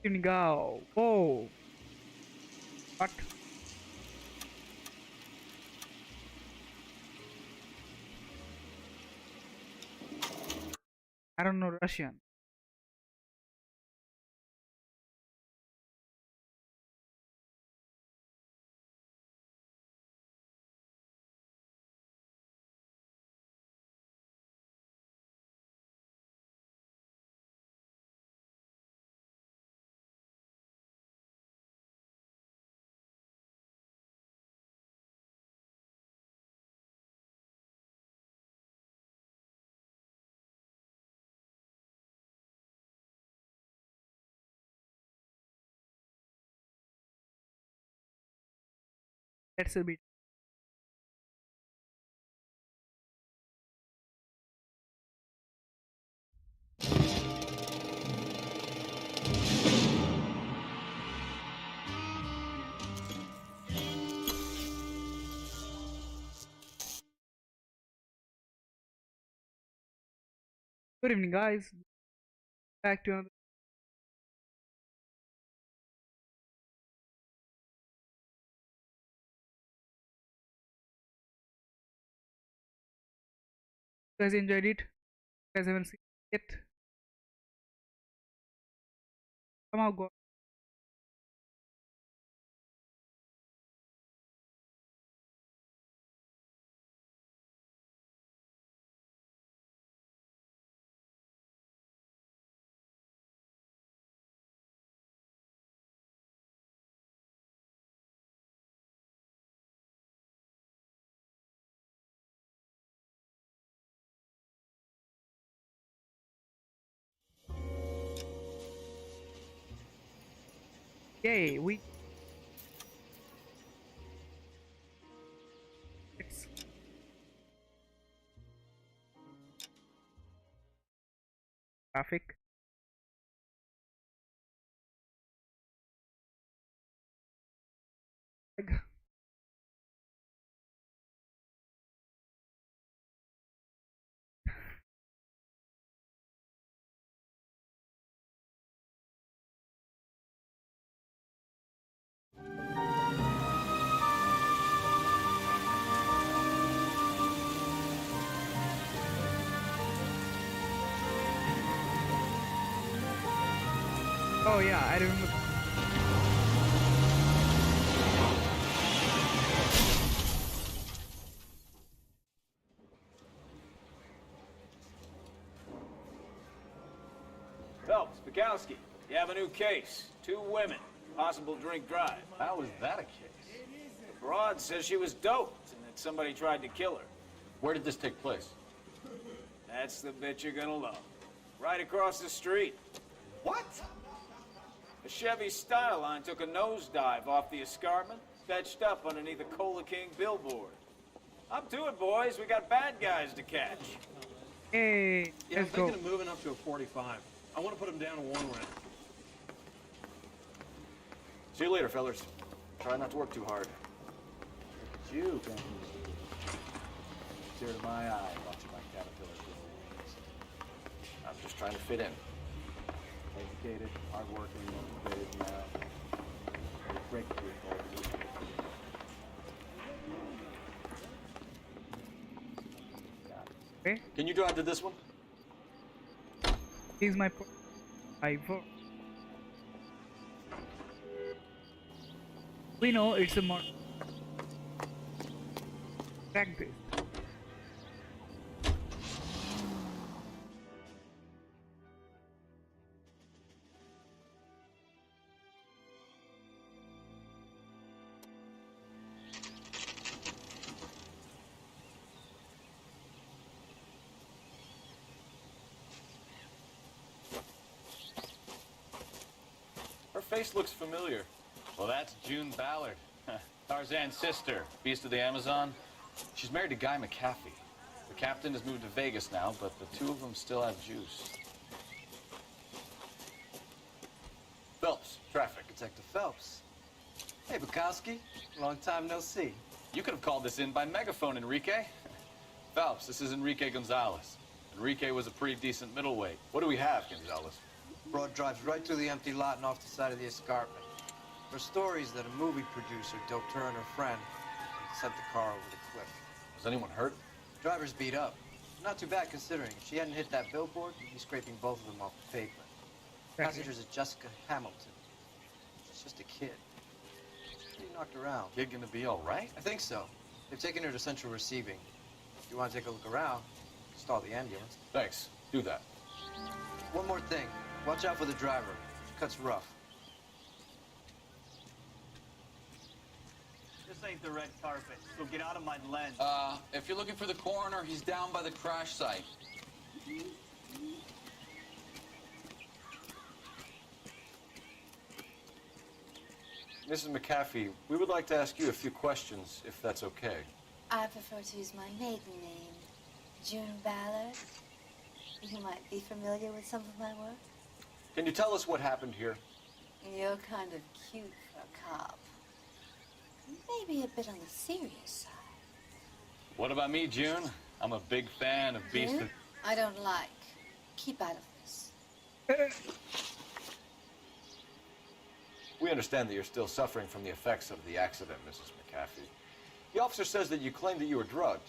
Evening go. Whoa. What? I don't know Russian. That's a bit. Good evening, guys. Back to another. You guys enjoyed it? You guys haven't seen it yet? Somehow go. Yay, we. It's traffic. Oh yeah, I remember. Phelps, Bukowski, you have a new case. 2 women, possible drink drive. How is that a case? The broad says she was doped and that somebody tried to kill her. Where did this take place? That's the bit you're gonna love. Right across the street. What? A Chevy Styline took a nosedive off the escarpment, fetched up underneath a Cola King billboard. Up to it, boys. We got bad guys to catch. Hey, Yeah, I'm let's go. thinking of moving up to a 45. I want to put him down to 1 round. See you later, fellas. Try not to work too hard. Look at you, Benton. Tear to my eye watching my caterpillar grow wings. I'm just trying to fit in. Educated, hardworking, motivated now. Ready to break through for you. Okay, Can you drive to this one? here's my iPhone. We know it's a mod. Track this. Her face looks familiar. Well, that's June Ballard. Tarzan's sister, beast of the Amazon. She's married to Guy McAfee. The captain has moved to Vegas now, but the 2 of them still have juice. Phelps, traffic. Detective Phelps. Hey, Bukowski. Long time no see. You could have called this in by megaphone, Enrique. Phelps, this is Enrique Gonzalez. Enrique was a pretty decent middleweight. What do we have, Gonzalez? Broad drives right through the empty lot and off the side of the escarpment. There are stories that a movie producer doped her and her friend and sent the car over the cliff. Was anyone hurt? Driver's beat up. Not too bad considering. If she hadn't hit that billboard, we'd be scraping both of them off the pavement. Passengers is Jessica Hamilton. She's just a kid. She's pretty knocked around. Kid gonna be all right? I think so. They've taken her to central receiving. If you want to take a look around, stall the ambulance. Thanks. Do that. One more thing. Watch out for the driver. She cuts rough. This ain't the red carpet, so get out of my lens. If you're looking for the coroner, he's down by the crash site. Mrs. McAfee, we would like to ask you a few questions, if that's okay. I prefer to use my maiden name, June Ballard. You might be familiar with some of my work. Can you tell us what happened here? You're kind of cute for a cop. Maybe a bit on the serious side. What about me, June? I'm a big fan of Beast June? of... I don't like. Keep out of this. We understand that you're still suffering from the effects of the accident, Mrs. McAfee. The officer says that you claimed that you were drugged.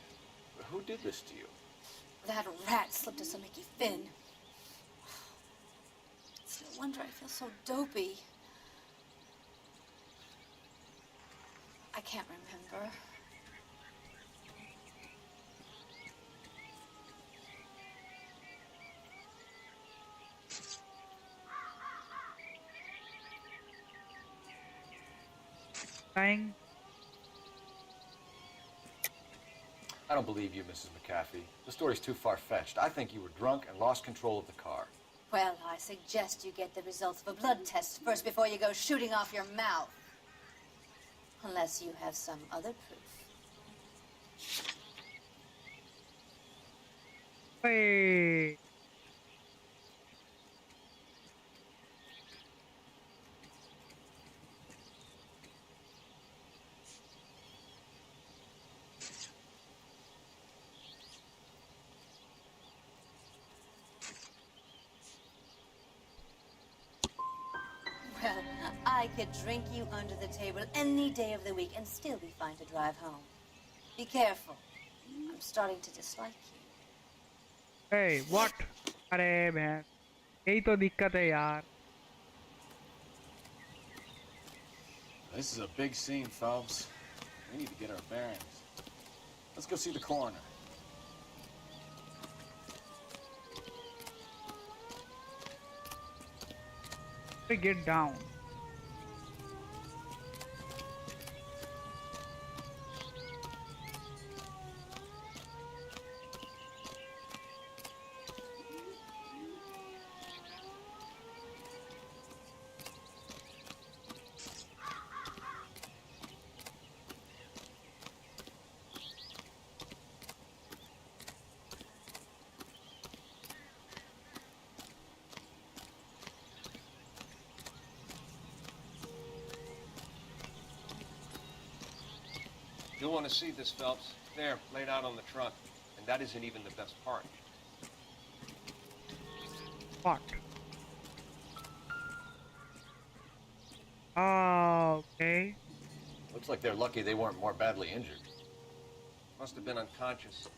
But who did this to you? That rat slipped us a Mickey Finn. It's no wonder I feel so dopey. I can't remember. Dying. I don't believe you, Mrs. McAfee. The story's too far-fetched. I think you were drunk and lost control of the car. Well, I suggest you get the results of a blood test first before you go shooting off your mouth. Unless you have some other proof. Hey. Well, I could drink you under the table any day of the week and still be fine to drive home. Be careful. I'm starting to dislike you. Hey, what? अरे बहन, यही तो दिक्कत है यार. This is a big scene, Phelps. We need to get our bearings. Let's go see the coroner. Get down. You'll want to see this, Phelps. There, laid out on the truck. And that isn't even the best part. What? Okay. Looks like they're lucky they weren't more badly injured. Must have been unconscious.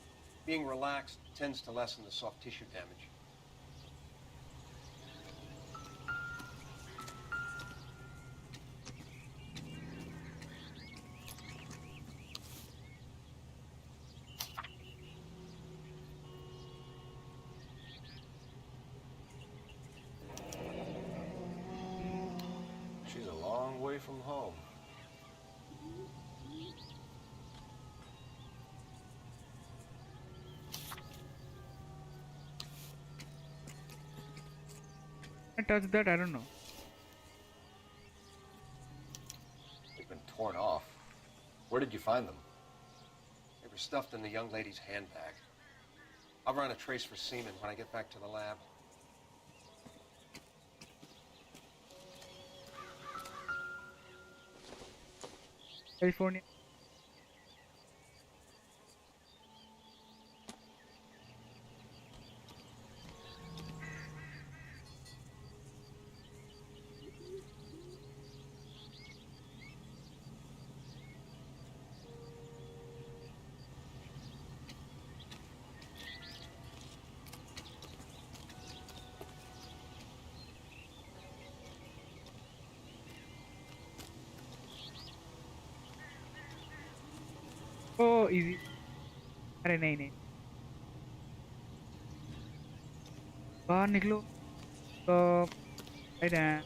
Being relaxed tends to lessen the soft tissue damage. She's a long way from home. I touched that, I don't know. They've been torn off. Where did you find them? They were stuffed in the young lady's handbag. I'll run a trace for semen when I get back to the lab. California. Oh, easy. अरे नहीं नहीं, बाहर निकलो। तो right hand.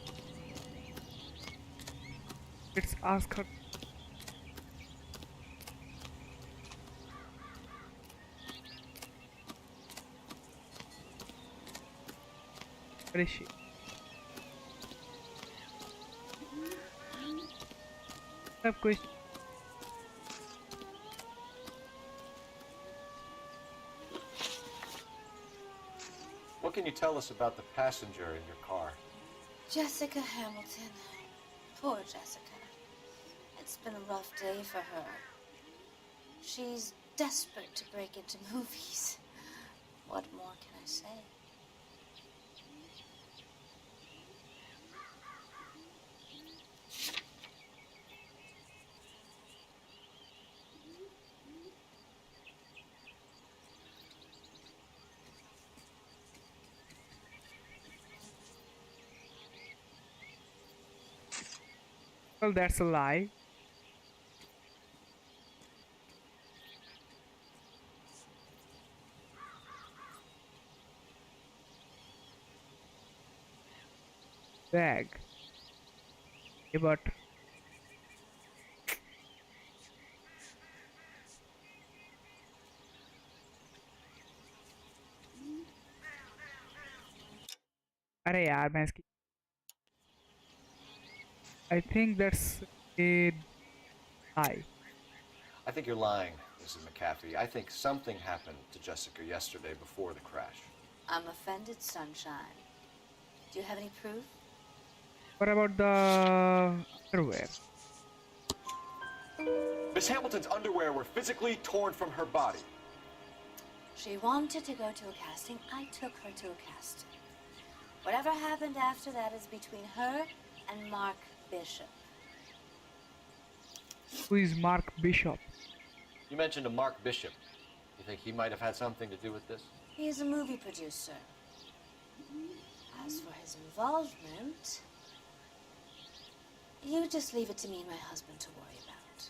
Let's ask her. Where is she? सब कुछ What can you tell us about the passenger in your car? Jessica Hamilton. Poor Jessica. It's been a rough day for her. She's desperate to break into movies. What more can I say? well, that's a lie. Bag. Yeah, but अरे यार मैं इसकी I think that's a lie. I think you're lying, Mrs. McCaffrey. I think something happened to Jessica yesterday before the crash. I'm offended, Sunshine. Do you have any proof? What about the underwear? Miss Hamilton's underwear were physically torn from her body. She wanted to go to a casting. I took her to a casting. Whatever happened after that is between her and Mark Bishop. Who is Mark Bishop? You mentioned a Mark Bishop. You think he might have had something to do with this? He is a movie producer. As for his involvement, you just leave it to me and my husband to worry about.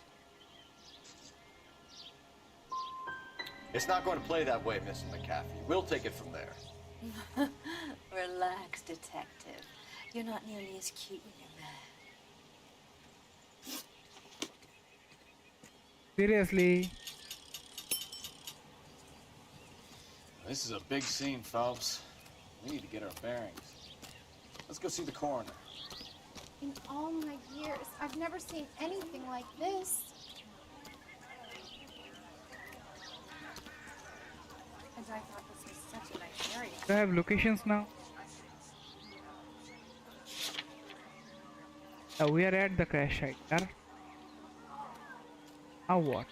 It's not going to play that way, Mrs. McCaffrey. We'll take it from there. Relax, detective. You're not nearly as cute when you're mad. Seriously? This is a big scene, folks. We need to get our bearings. Let's go see the coroner. In all my years, I've never seen anything like this. And I thought this was such a nice area. Do I have locations now? We are at the crash site, yeah? Now what?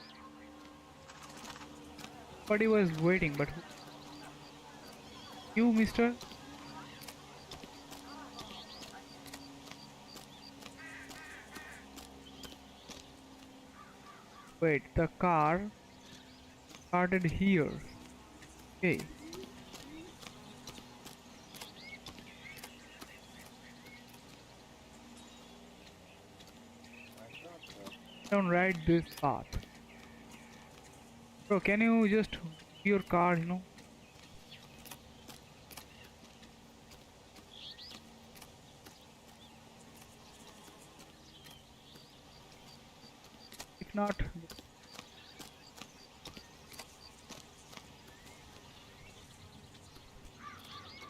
Somebody was waiting, but who? You, mister? Wait, the car started here. Okay. Don't ride this path. Bro, can you just your car, you know? If not,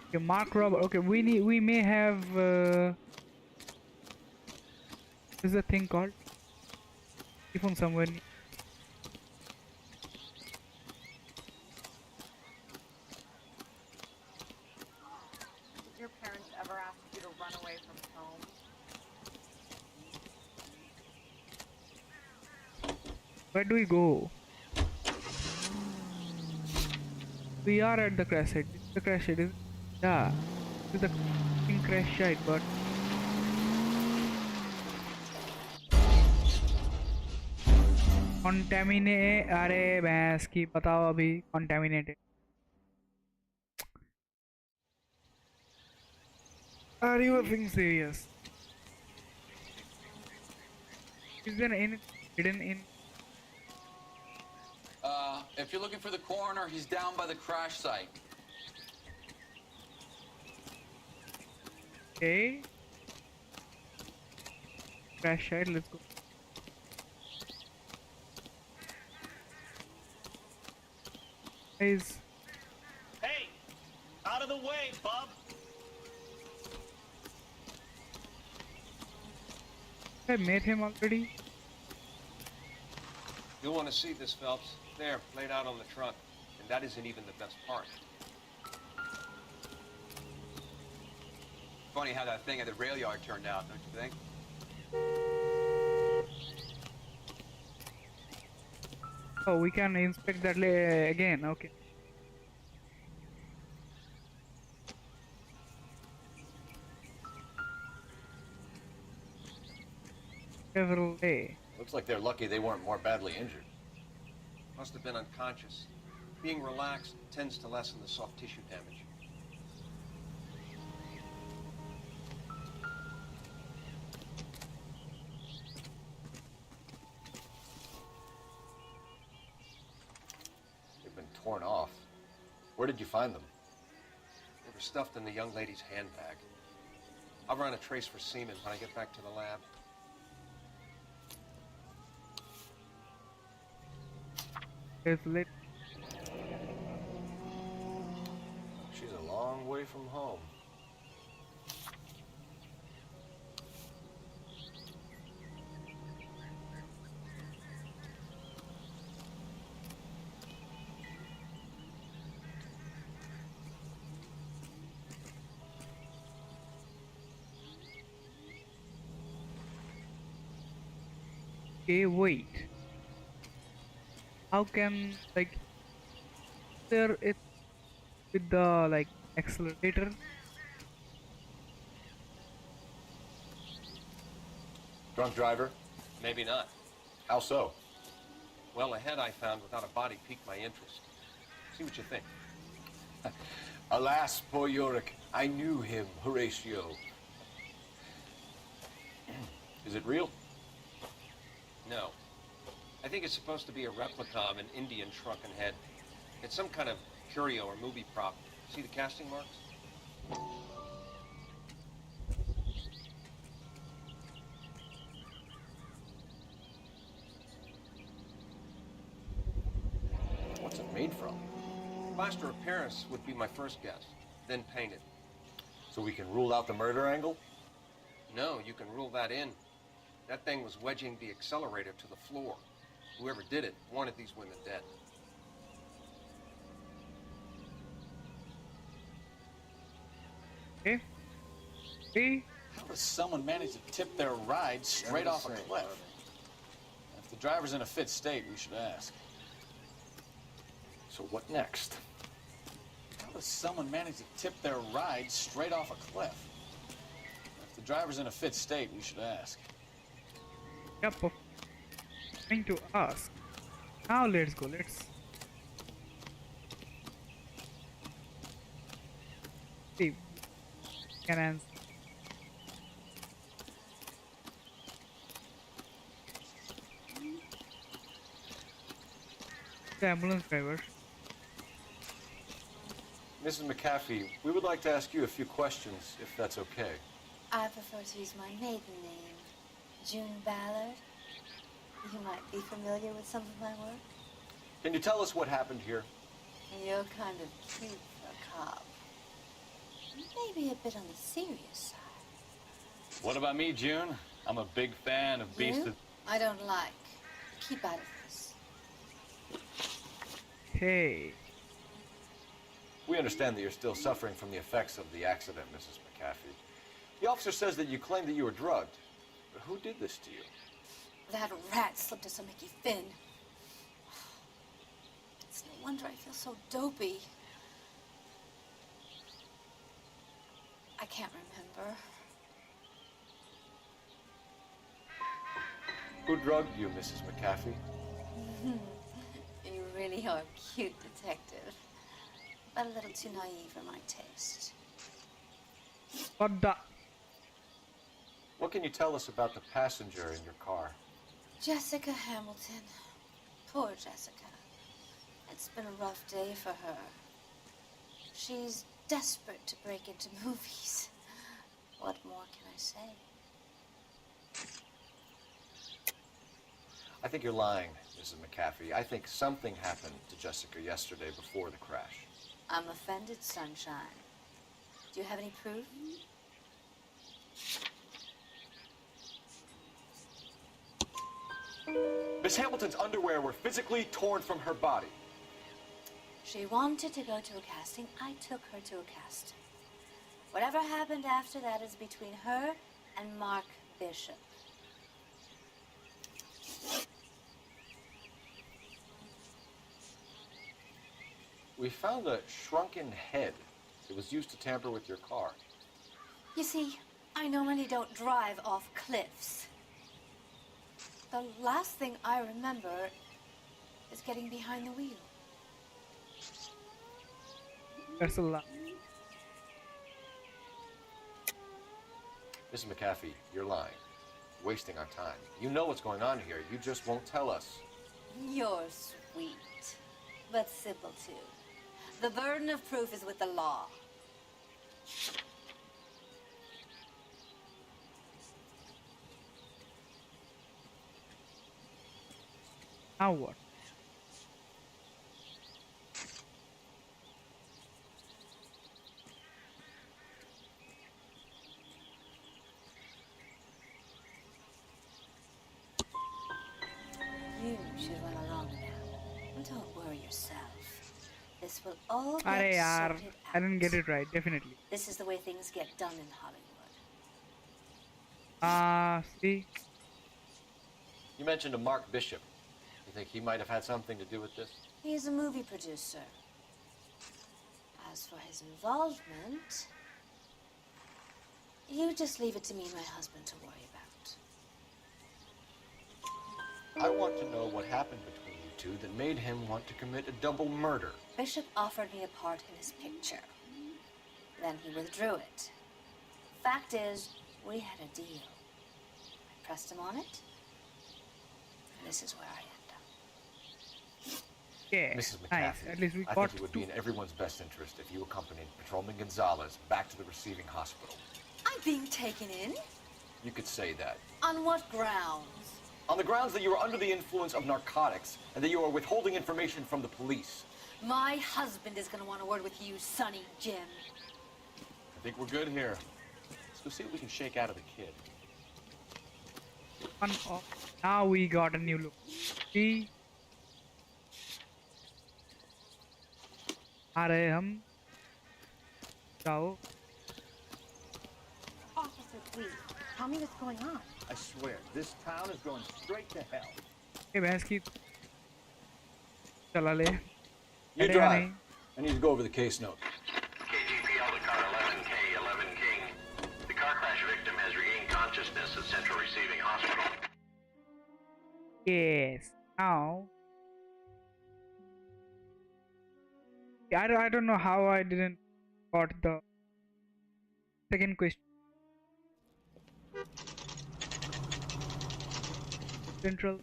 okay, Mark Robber. Okay, we may have what is the thing called? Keep on somewhere. Did your parents ever ask you to run away from home? Where do we go? We are at the crash site. This is the crash site. Yeah, this is the fucking crash site, but contaminate. अरे भैंस की बताओ अभी contaminated. Are you being serious? Is there any hidden in? If you're looking for the coroner, he's down by the crash site. Okay. Crash site, let's go. Guys, Hey! Out of the way, bub! I met him already. You'll want to see this, Phelps. There, laid out on the trunk. And that isn't even the best part. Funny how that thing at the rail yard turned out, don't you think? Oh, we can inspect that again. Okay. Chevrolet. Looks like they're lucky they weren't more badly injured. Must have been unconscious. Being relaxed tends to lessen the soft tissue damage. They've been torn off. Where did you find them? They were stuffed in the young lady's handbag. I'll run a trace for semen when I get back to the lab. There's lit. She's a long way from home. Okay, wait. How can like there it with the like accelerator? Drunk driver? Maybe not. How so? Well, a head I found without a body piqued my interest. See what you think. Alas, poor Yorick. I knew him, Horatio. Is it real? No. I think it's supposed to be a replica of an Indian shrunken head. It's some kind of curio or movie prop. See the casting marks? What's it made from? Plaster of Paris would be my first guess, then painted. So we can rule out the murder angle? No, you can rule that in. That thing was wedging the accelerator to the floor. Whoever did it wanted these women dead. Okay. Okay. How does someone manage to tip their ride straight off a cliff? If the driver's in a fit state, we should ask. So what next? How does someone manage to tip their ride straight off a cliff? If the driver's in a fit state, we should ask. Yep. Going to ask. Now let's go. Let's. See. Can answer. The ambulance driver. Mrs. McAfee, we would like to ask you a few questions, if that's okay. I prefer to use my maiden name, June Ballard. You might be familiar with some of my work. Can you tell us what happened here? You're kind of cute for a cop. Maybe a bit on the serious side. What about me, June? I'm a big fan of Beast of... I don't like. Keep out of this. Hey. We understand that you're still suffering from the effects of the accident, Mrs. McAfee. The officer says that you claimed that you were drugged. But who did this to you? That rat slipped us a Mickey Finn. It's no wonder I feel so dopey. I can't remember. Who drugged you, Mrs. McAfee? You really are a cute detective. But a little too naive for my taste. What the? What can you tell us about the passenger in your car? Jessica Hamilton. Poor Jessica. Had It's been a rough day for her. She's desperate to break into movies. What more can I say? I think you're lying, Mrs. McCaffrey. I think something happened to Jessica yesterday before the crash. I'm offended, Sunshine. Do you have any proof? Miss Hamilton's underwear were physically torn from her body. She wanted to go to a casting. I took her to a casting. Whatever happened after that is between her and Mark Bishop. We found a shrunken head. It was used to tamper with your car. You see, I normally don't drive off cliffs. The last thing I remember is getting behind the wheel. That's a lot. Mrs. McCaffrey, you're lying. Wasting our time. You know what's going on here. You just won't tell us. You're sweet, but simple too. The burden of proof is with the law. Now what? You should run along now. And don't worry yourself. This will all get Arey yaar, sorted I didn't get out. it right, definitely. This is the way things get done in Hollywood. See? You mentioned a Mark Bishop. You think he might have had something to do with this? He's a movie producer. As for his involvement, you just leave it to me and my husband to worry about. I want to know what happened between you two that made him want to commit a double murder. Bishop offered me a part in his picture. Then he withdrew it. Fact is, we had a deal. I pressed him on it, and this is where I end up. Yeah, Mrs. nice. McCaffrey, At least we I got think it would two. be in everyone's best interest if you accompanied Patrolman Gonzalez back to the receiving hospital. I'm being taken in? You could say that. On what grounds? On the grounds that you are under the influence of narcotics and that you are withholding information from the police. My husband is going to want a word with you, Sonny Jim. I think we're good here. Let's go see what we can shake out of the kid. One off. Now we got a new look. See? आ रहे हम जाओ Officer, please, tell me what's going on. I swear, this town is going straight to hell. ये भैंस की चला ले You अरे drive. नहीं I need to go over the case note. KGPL to car 11K, 11 King. The car crash victim has regained consciousness at Central Receiving Hospital. yes now I don't know how I didn't got the second question. Central.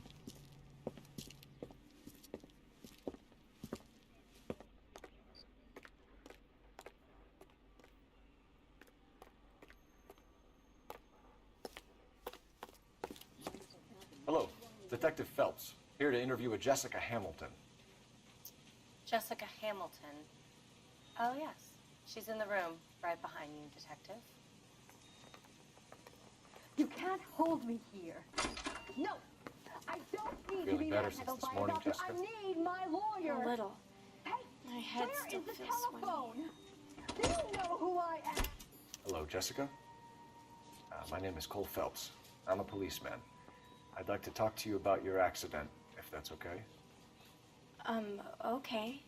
Hello, Detective Phelps, here to interview a Jessica Hamilton. Jessica Hamilton. Oh, yes. She's in the room, right behind you, Detective. You can't hold me here. No, I don't need to Feeling be better since manhandled this by a morning, doctor. Jessica? I need my lawyer. A little. Hey, My head where still is the feels telephone? Do you know who I am? Hello, Jessica. My name is Cole Phelps. I'm a policeman. I'd like to talk to you about your accident, if that's okay. Okay.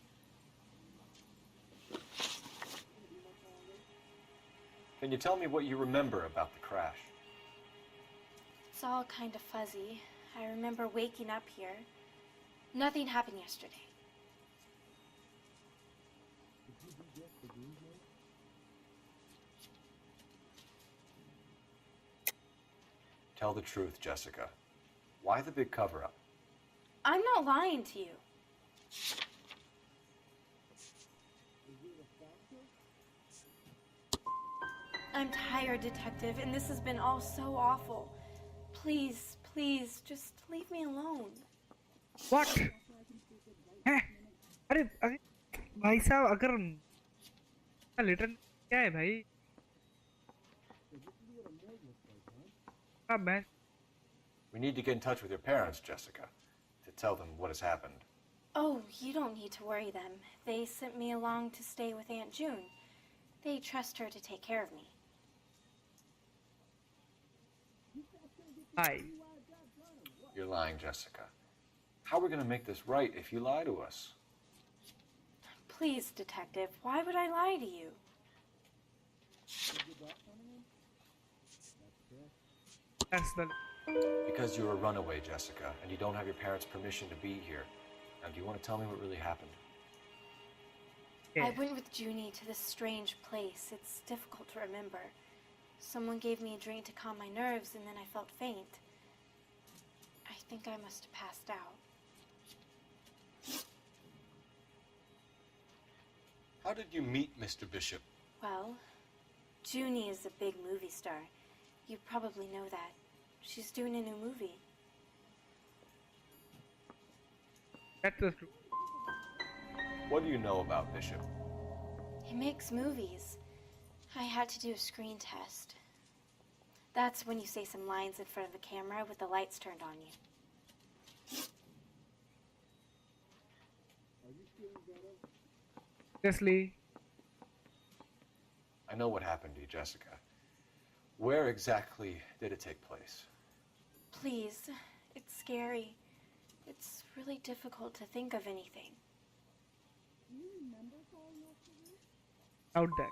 Can you tell me what you remember about the crash? It's all kind of fuzzy. I remember waking up here. Nothing happened yesterday. Tell the truth, Jessica. Why the big cover-up? I'm not lying to you. I'm tired, Detective, and this has been all so awful. Please, please, just leave me alone. What? हैं? अरे अरे भाई साहब अगर लिटन क्या है भाई? अब मैं We need to get in touch with your parents, Jessica, to tell them what has happened. Oh, you don't need to worry them. They sent me along to stay with Aunt June. They trust her to take care of me. Hi. You're lying, Jessica. How are we going to make this right if you lie to us? Please, Detective, why would I lie to you? That's the Because you're a runaway, Jessica, and you don't have your parents' permission to be here. Now, do you want to tell me what really happened? I went with Junie to this strange place. It's difficult to remember. Someone gave me a drink to calm my nerves, and then I felt faint. I think I must have passed out. How did you meet Mr. Bishop? Well, Junie is a big movie star. You probably know that. She's doing a new movie. That's the truth. What do you know about Bishop? He makes movies. I had to do a screen test. That's when you say some lines in front of the camera with the lights turned on you. Seriously? I know what happened to you, Jessica. Where exactly did it take place? Please, it's scary. It's really difficult to think of anything. Out that.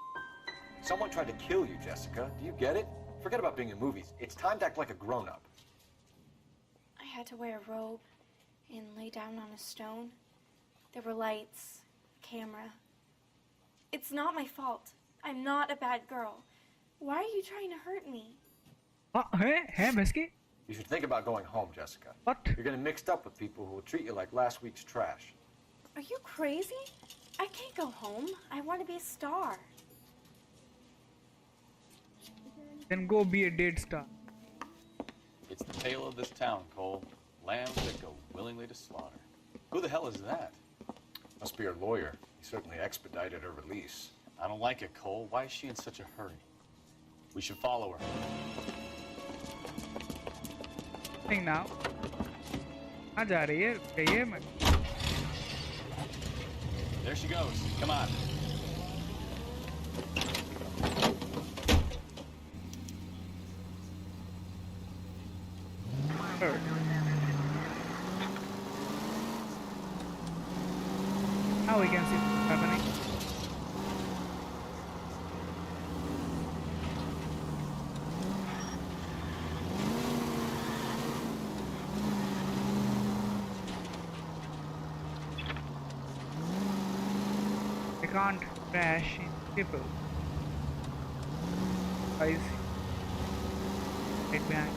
Someone tried to kill you, Jessica. Do you get it? Forget about being in movies. It's time to act like a grown-up. I had to wear a robe and lay down on a stone. There were lights, a camera. It's not my fault. I'm not a bad girl. Why are you trying to hurt me? Hey, Mesky? You should think about going home, Jessica. What? You're getting mixed up with people who will treat you like last week's trash. Are you crazy? I can't go home. I want to be a star. Then go be a dead star. It's the tale of this town, Cole. Lambs that go willingly to slaughter. Who the hell is that? Must be her lawyer. He certainly expedited her release. I don't like it, Cole. Why is she in such a hurry? We should follow her. Thing now. कहाँ जा रही है? कहिए मैं. There she goes. Come on. Sure. Now we can see what's happening. I can't crash in people. Guys, right behind.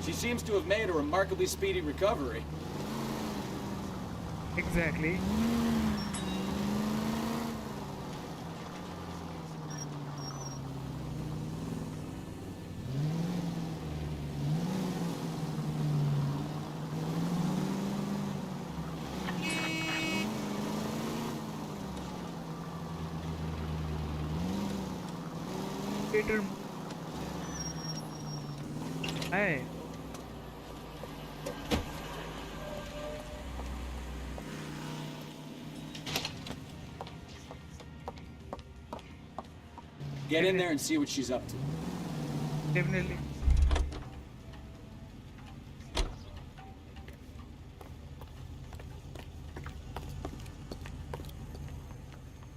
She seems to have made a remarkably speedy recovery. Exactly. Peter. Hey. Get in there and see what she's up to. Definitely.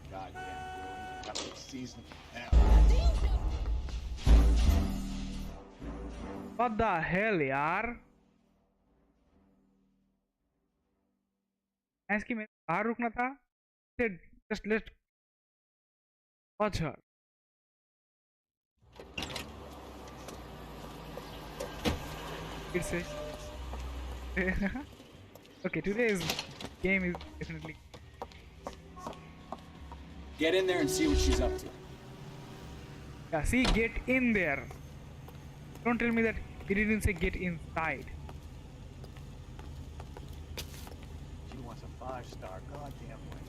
Goddamn, got me seasoned hell. What the hell, यार? ऐसे कि मैं बाहर रुकना था. Just let watch her. It's a okay. Today's game is definitely Get in there and see what she's up to. Yeah, see, get in there. Don't tell me that he didn't say get inside. She wants a 5-star goddamn way.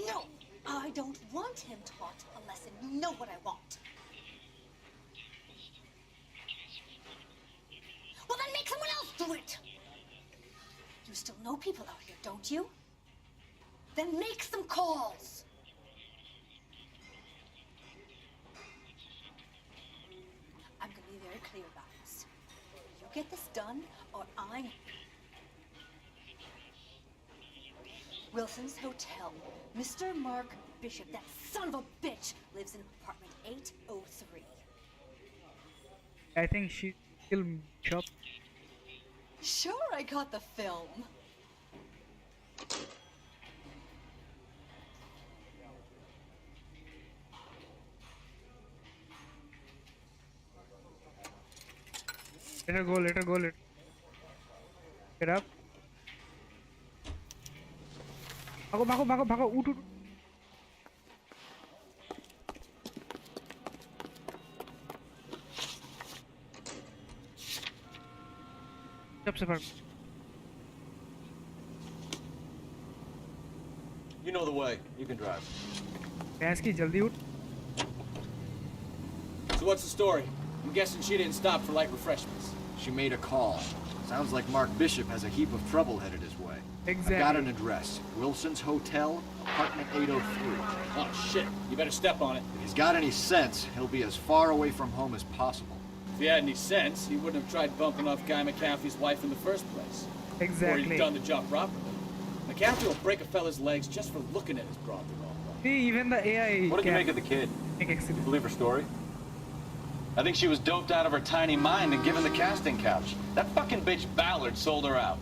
No, I don't want him taught a lesson. You know what I want. Well, then make someone else do it. You still know people out here, don't you? Then make some calls. I'm going to be very clear about this. You get this done, or I'm... Wilson's Hotel. Mr. Mark Bishop, that son of a bitch, lives in apartment 803. I think she still shop. Sure, I got the film. Let her go, let her go, let her... Get up. Bhako, bhako, bhako, bhako, oot, oot. Jab se bhag. You know the way. You can drive. Bhais ki, jaldi oot. So what's the story? I'm guessing she didn't stop for light refreshments. She made a call. Sounds like Mark Bishop has a heap of trouble headed his way. Exactly. I've got an address. Wilson's Hotel, apartment 803. Oh, shit. You better step on it. If he's got any sense, he'll be as far away from home as possible. If he had any sense, he wouldn't have tried bumping off Guy McAfee's wife in the first place. Exactly. Or he'd done the job properly. McAfee will break a fella's legs just for looking at his broad the wrong way. See, even the AI... What did you make of the kid? You believe her story? I think she was doped out of her tiny mind and given the casting couch. That fucking bitch Ballard sold her out.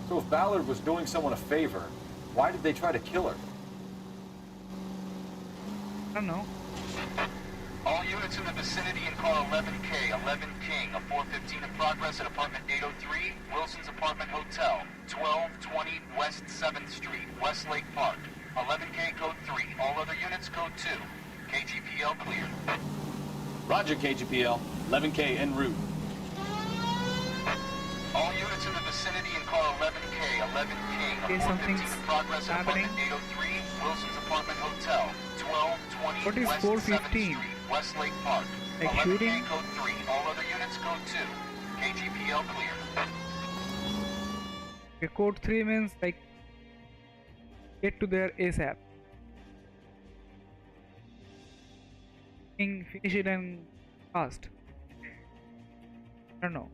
So if Ballard was doing someone a favor, why did they try to kill her? I don't know. All units in the vicinity in car 11K, 11 King, a 415 in progress at apartment 803, Wilson's Apartment Hotel, 1220 West 7th Street, Westlake Park. 11K code 3, all other units code 2. KGPL clear. Roger, KGPL. 11K en route. All units in the vicinity in car 11K, 11 King, a 415 in progress at apartment 803, Wilson's Apartment Hotel, 1220 What is West 415? 7th Street, Westlake Park. Like 11K shooting? code 3, all other units code 2. KGPL clear. Okay, code 3 means like get to there ASAP. Finish it and fast. I don't know.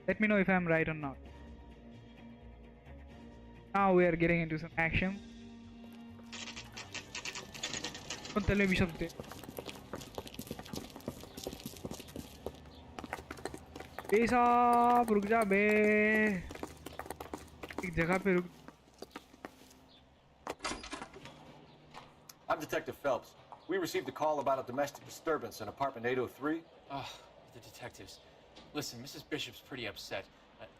Let me know if I'm right or not. Now we are getting into some action. Don't tell me Bishop there. रुक जा बे एक जगह पे रुक. I'm Detective Phelps. We received a call about a domestic disturbance in apartment 803. Oh, the detectives. Listen, Mrs. Bishop's pretty upset.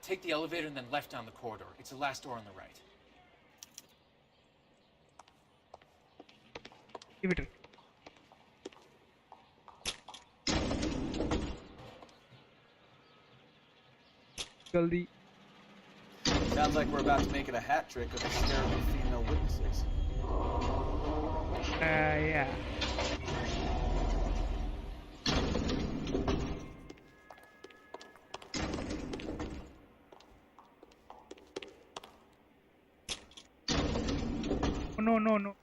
Take the elevator and then left down the corridor. It's the last door on the right. Give it. Jaldi. Sounds like we're about to make it a hat trick of hysterical female witnesses. Yeah. No.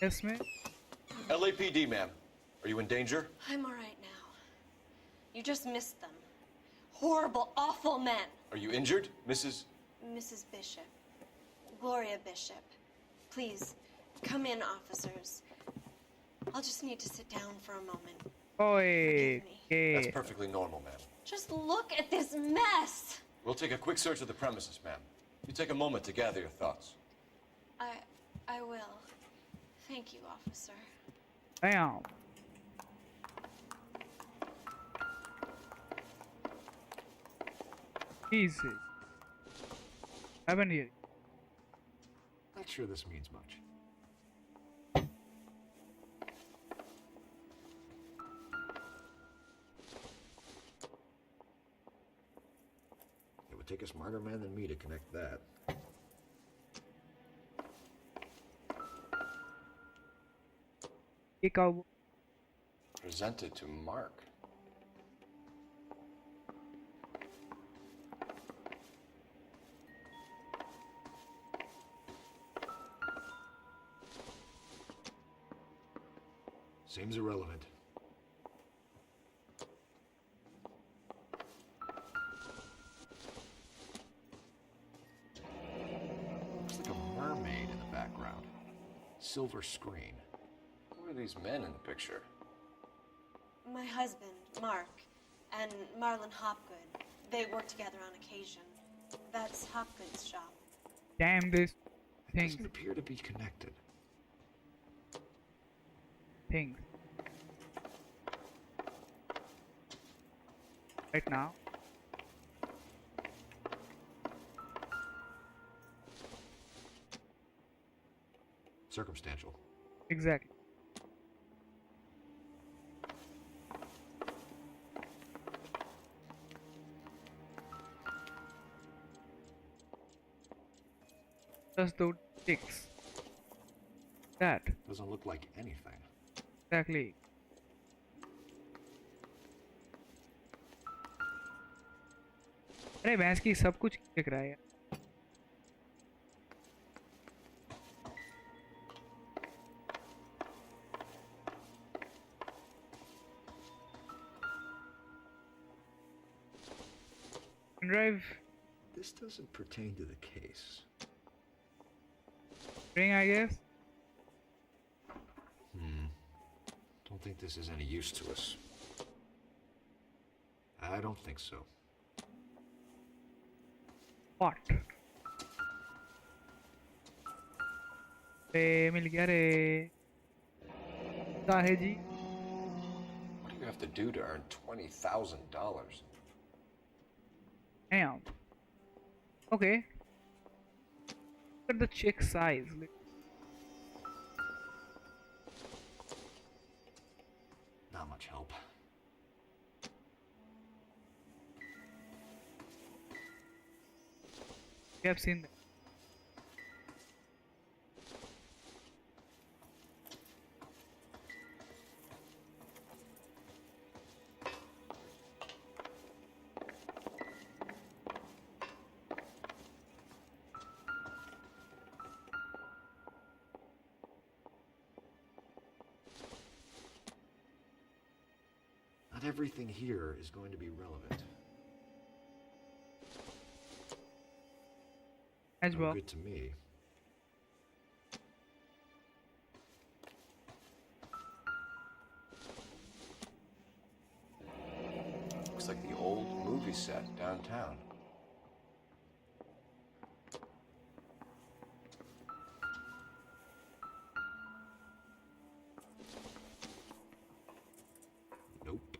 Yes, ma'am. LAPD, ma'am. Are you in danger? I'm all right now. You just missed them. Horrible, awful men. Are you injured, Mrs.? Mrs. Bishop. Gloria Bishop. Please, come in, officers. I'll just need to sit down for a moment. Okay. That's perfectly normal, ma'am. Just look at this mess. We'll take a quick search of the premises, ma'am. You take a moment to gather your thoughts. I will. Thank you, officer. Damn. Jesus. Happened here. Not sure this means much. It would take a smarter man than me to connect that. Kick out. Presented to Mark. Seems irrelevant. Looks like a mermaid in the background. Silver screen. Who are these men in the picture? My husband, Mark, and Marlon Hopgood. They work together on occasion. That's Hopgood's shop. Damn this thing. Doesn't appear to be connected. Thing. Right now. Circumstantial. Exactly. Just those sticks. That. Doesn't look like anything. Exactly. अरे भैंस की सब कुछ दिख रहा है यार. Drive. This doesn't pertain to the case. Ring, I guess. Don't think this is any use to us. I don't think so. What? मिल गया रे. क्या है जी? What do you have to do to earn $20,000? Damn. Okay. Look at the chick size. Not much help. We have seen that. Not everything here is going to be relevant. As well. Good to me. Looks like the old movie set downtown. Nope.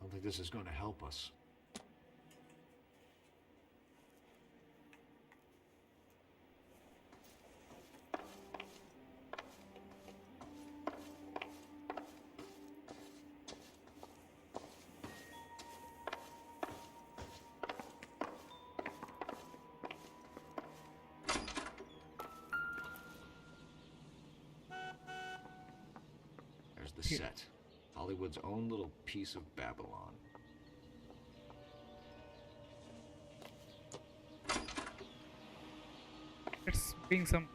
Don't think this is going to help us. There's the set. Hollywood's own little piece of Babylon. Being some.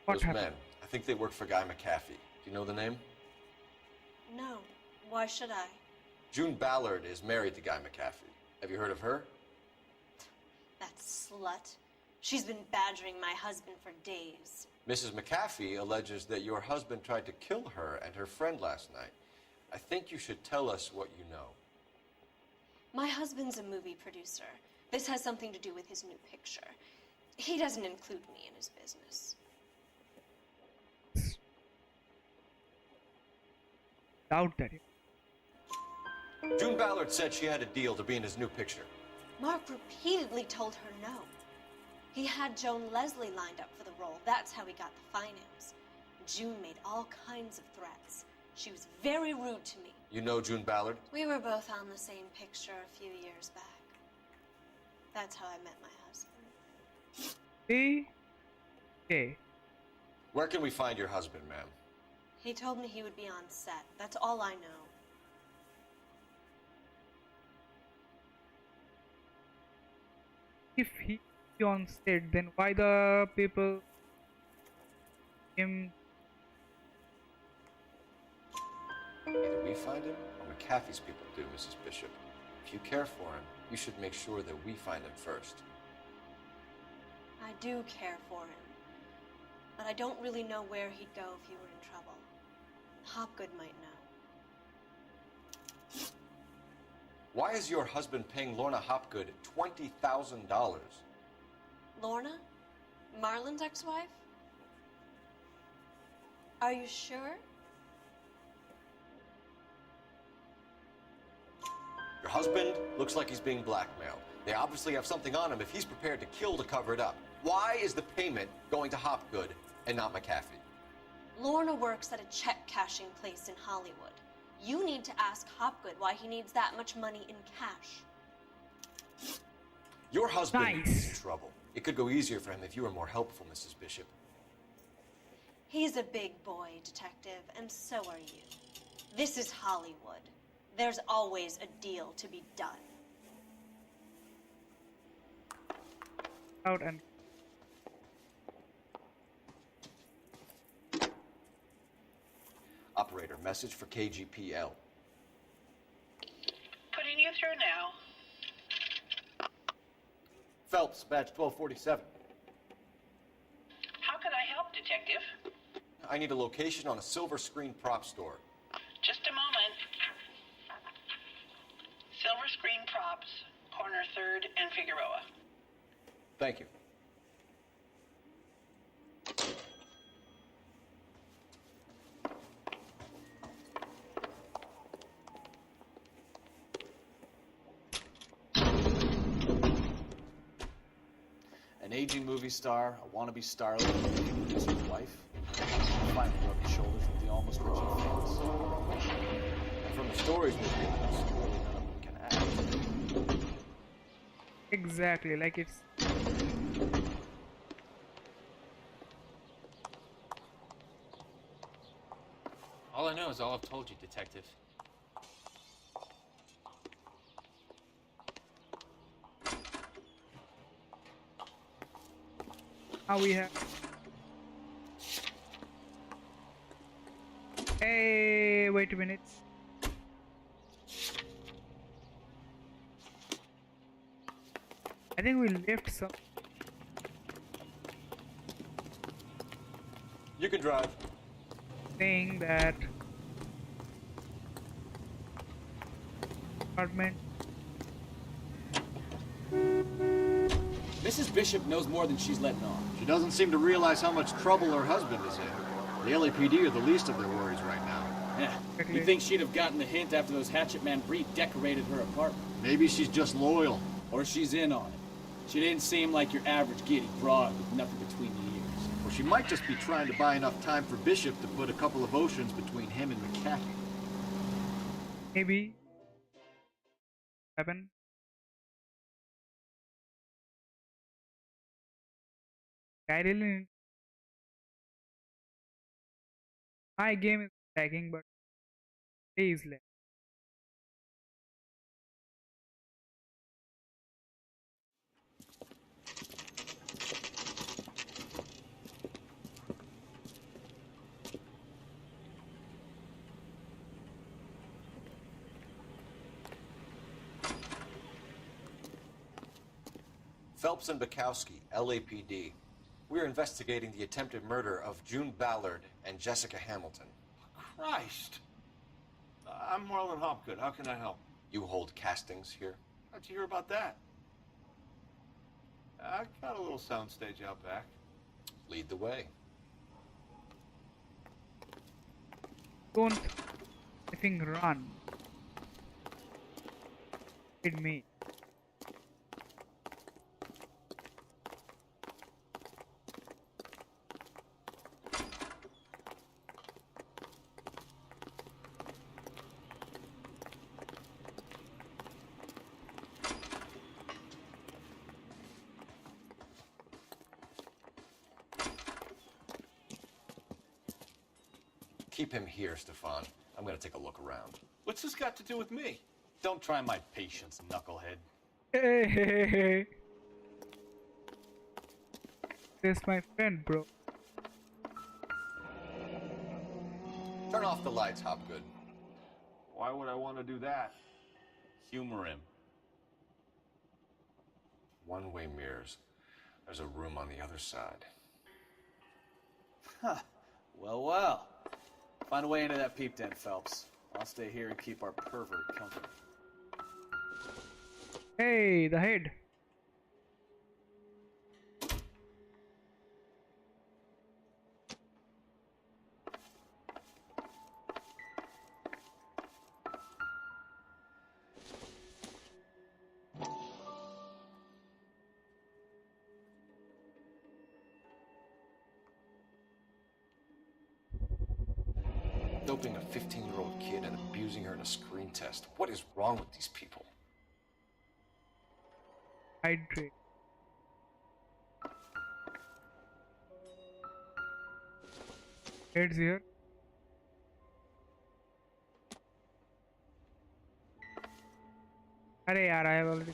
What Those happened? men, I think they work for Guy McAfee. Do you know the name? No. Why should I? June Ballard is married to Guy McAfee. Have you heard of her? That slut. She's been badgering my husband for days. Mrs. McAfee alleges that your husband tried to kill her and her friend last night. I think you should tell us what you know. My husband's a movie producer. This has something to do with his new picture. He doesn't include me in his business. Doubt that. June Ballard said she had a deal to be in his new picture. Mark repeatedly told her no. He had Joan Leslie lined up for the role. That's how he got the finance. June made all kinds of threats. She was very rude to me. You know June Ballard? We were both on the same picture a few years back. That's how I met my husband. Hey. Okay. Where can we find your husband, ma'am? He told me he would be on set. That's all I know. If he on set, then why the people him? Either we find him or McAfee's people do, Mrs. Bishop. If you care for him, you should make sure that we find him first. I do care for him, but I don't really know where he'd go if he were in trouble. Hopgood might know. Why is your husband paying Lorna Hopgood $20,000? Lorna? Marlon's ex-wife? Are you sure? Your husband looks like he's being blackmailed. They obviously have something on him if he's prepared to kill to cover it up. Why is the payment going to Hopgood and not McAfee? Lorna works at a check-cashing place in Hollywood. You need to ask Hopgood why he needs that much money in cash. Your husband is in trouble. It could go easier for him if you were more helpful, Mrs. Bishop. He's a big boy, detective, and so are you. This is Hollywood. There's always a deal to be done. Out and Operator, message for KGPL. Putting you through now. Phelps, badge 1247. How can I help, Detective? I need a location on a silver screen prop store. Just a moment. Silver Screen Props, corner 3rd and Figueroa. Thank you. An aging movie star, a wannabe starlet, a producer's wife. Finally rubbing shoulders with the almost rich and famous. And from the stories we've given us, clearly none of them can act. exactly like it's. All I know is all I've told you, Detective. Now we have. Hey, wait a minute. I think we left something You can drive. that apartment. Mrs. Bishop knows more than she's letting on. She doesn't seem to realize how much trouble her husband is in. The LAPD are the least of their worries right now. Yeah, you'd think she'd have gotten the hint after those Hatchet Man redecorated her apartment. Maybe she's just loyal. Or she's in on it. She didn't seem like your average giddy broad with nothing between the ears. Or she might just be trying to buy enough time for Bishop to put a couple of oceans between him and McAfee. Maybe happen. I really my game is lagging, but it is lag. Phelps and Bukowski, LAPD. We're investigating the attempted murder of June Ballard and Jessica Hamilton. Christ! I'm Marlon Hopgood. How can I help? You hold castings here? How'd you hear about that? I got a little soundstage out back. Lead the way. Don't I think run. Hit me. Keep him here, Stefan. I'm gonna take a look around. What's this got to do with me? Don't try my patience, knucklehead. Hey, hey, hey, hey. This my friend, bro. Turn off the lights, Hopgood. Why would I want to do that? Humor him. One-way mirrors. There's a room on the other side. Huh. Well, well. Find a way into that peep den, Phelps. I'll stay here and keep our pervert company. Hey, the head. Doping a 15-year-old kid and abusing her in a screen test. What is wrong with these people? Hydrate. Heads here. अरे यार I have already.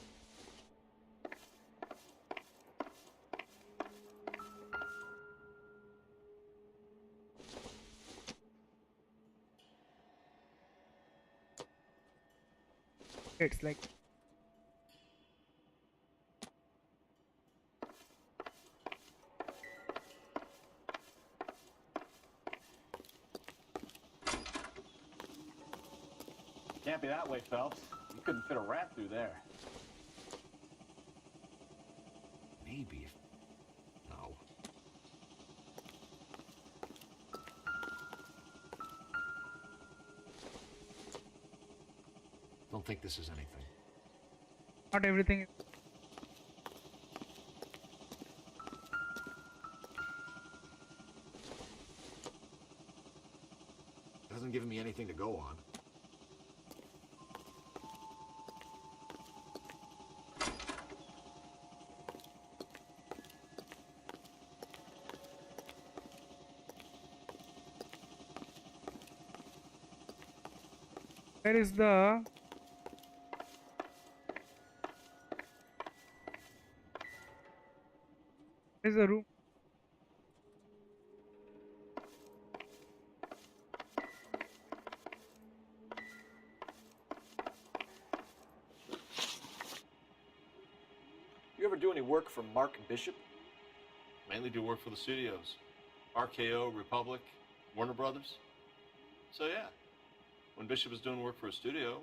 It's like Can't be that way, Phelps. You couldn't fit a rat through there. Maybe if... No. Don't think this is anything. not everything. It hasn't given me anything to go on. Where is the Where's the room? You ever do any work for Mark Bishop? Mainly do work for the studios. RKO, Republic, Warner Brothers. So yeah, when Bishop was doing work for a studio,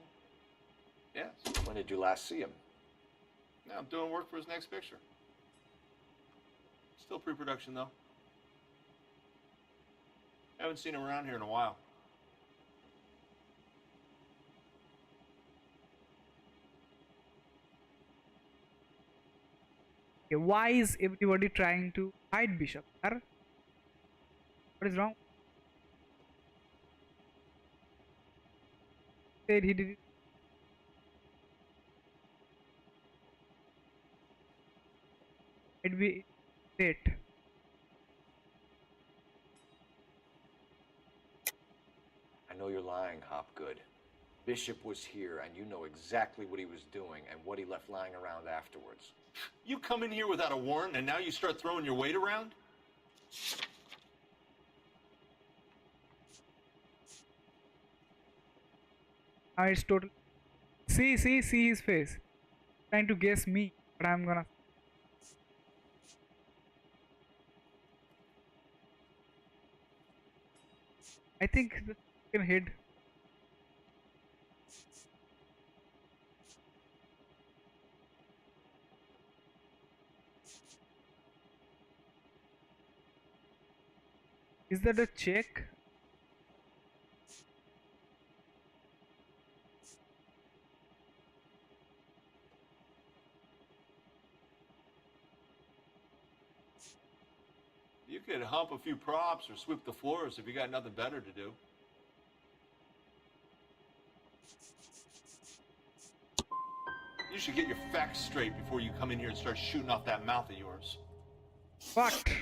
yes. When did you last see him? Now I'm doing work for his next picture. Still pre-production though. Haven't seen him around here in a while. Okay, why is everybody trying to hide Bishop? Sir? What is wrong? Said he did it. It'd be late. I know you're lying, Hopgood. Bishop was here, and you know exactly what he was doing and what he left lying around afterwards. You come in here without a warrant, and now you start throwing your weight around? It's total. See his face. Trying to guess me, but I'm gonna. I think the chicken head. Is that a check? You could hump a few props or sweep the floors if you got nothing better to do. You should get your facts straight before you come in here and start shooting off that mouth of yours. Fuck.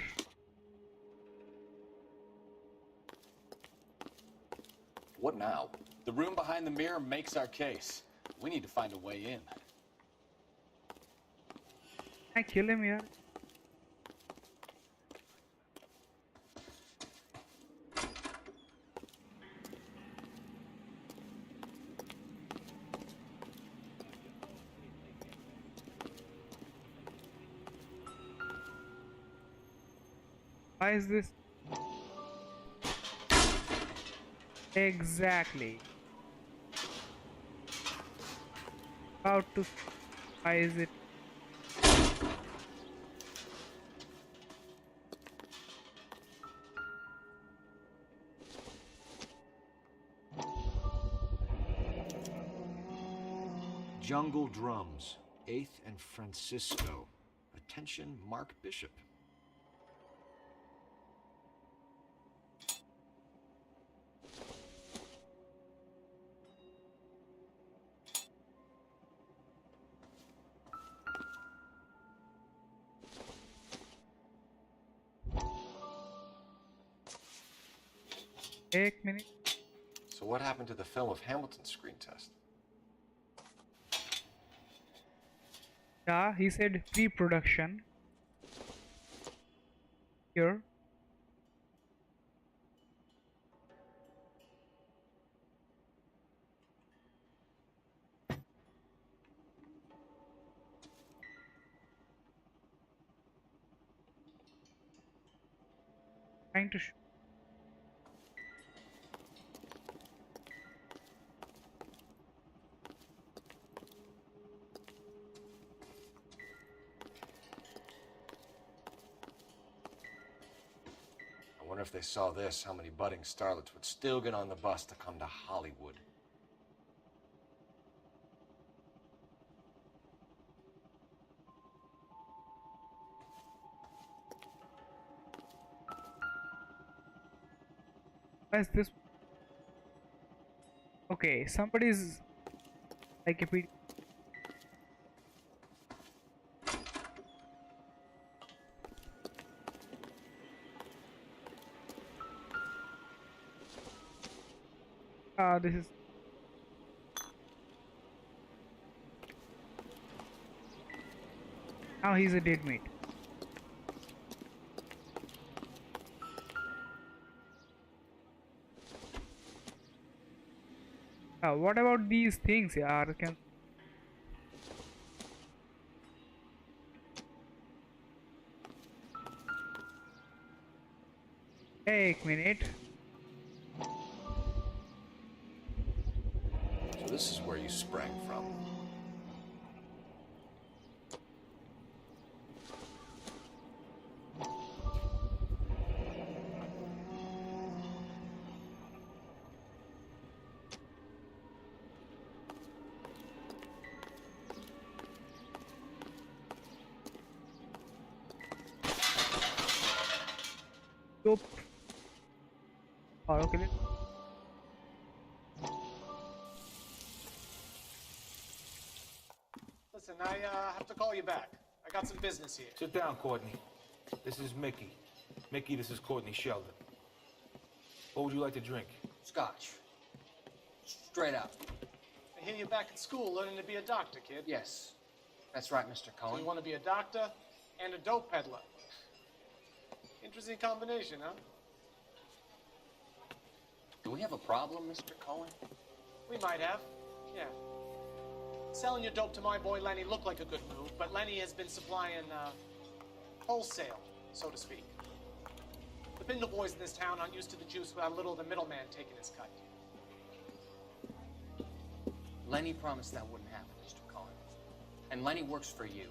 What now? The room behind the mirror makes our case. We need to find a way in. I kill him here. Why is this? Exactly. How to? Why is it? Jungle Drums, 8th and Francisco. Attention, Mark Bishop. One minute. So what happened to the film of Hamilton's screen test? Yeah, he said pre-production. Here. Trying to show. I wonder if they saw this, how many budding starlets would still get on the bus to come to Hollywood. Why is this? Okay, somebody's like a PD. This is. Now he's a dead meat. What about these things, yaar? Can एक minute. So this is where you sprang from. Nope. Oh, okay. Listen, I have to call you back. I got some business here. Sit down, Courtney. This is Mickey. Mickey, this is Courtney Sheldon. What would you like to drink? Scotch. Straight out. I hear you're back at school learning to be a doctor, kid. Yes. That's right, Mr. So Cohen. you want to be a doctor and a dope peddler. Interesting combination, huh? Do we have a problem, Mr. Cohen? We might have, yeah. Selling your dope to my boy Lenny looked like a good move, but Lenny has been supplying, wholesale, so to speak. The Bindle boys in this town aren't used to the juice without a little of the middleman taking his cut. Lenny promised that wouldn't happen, Mr. Cullen. And Lenny works for you.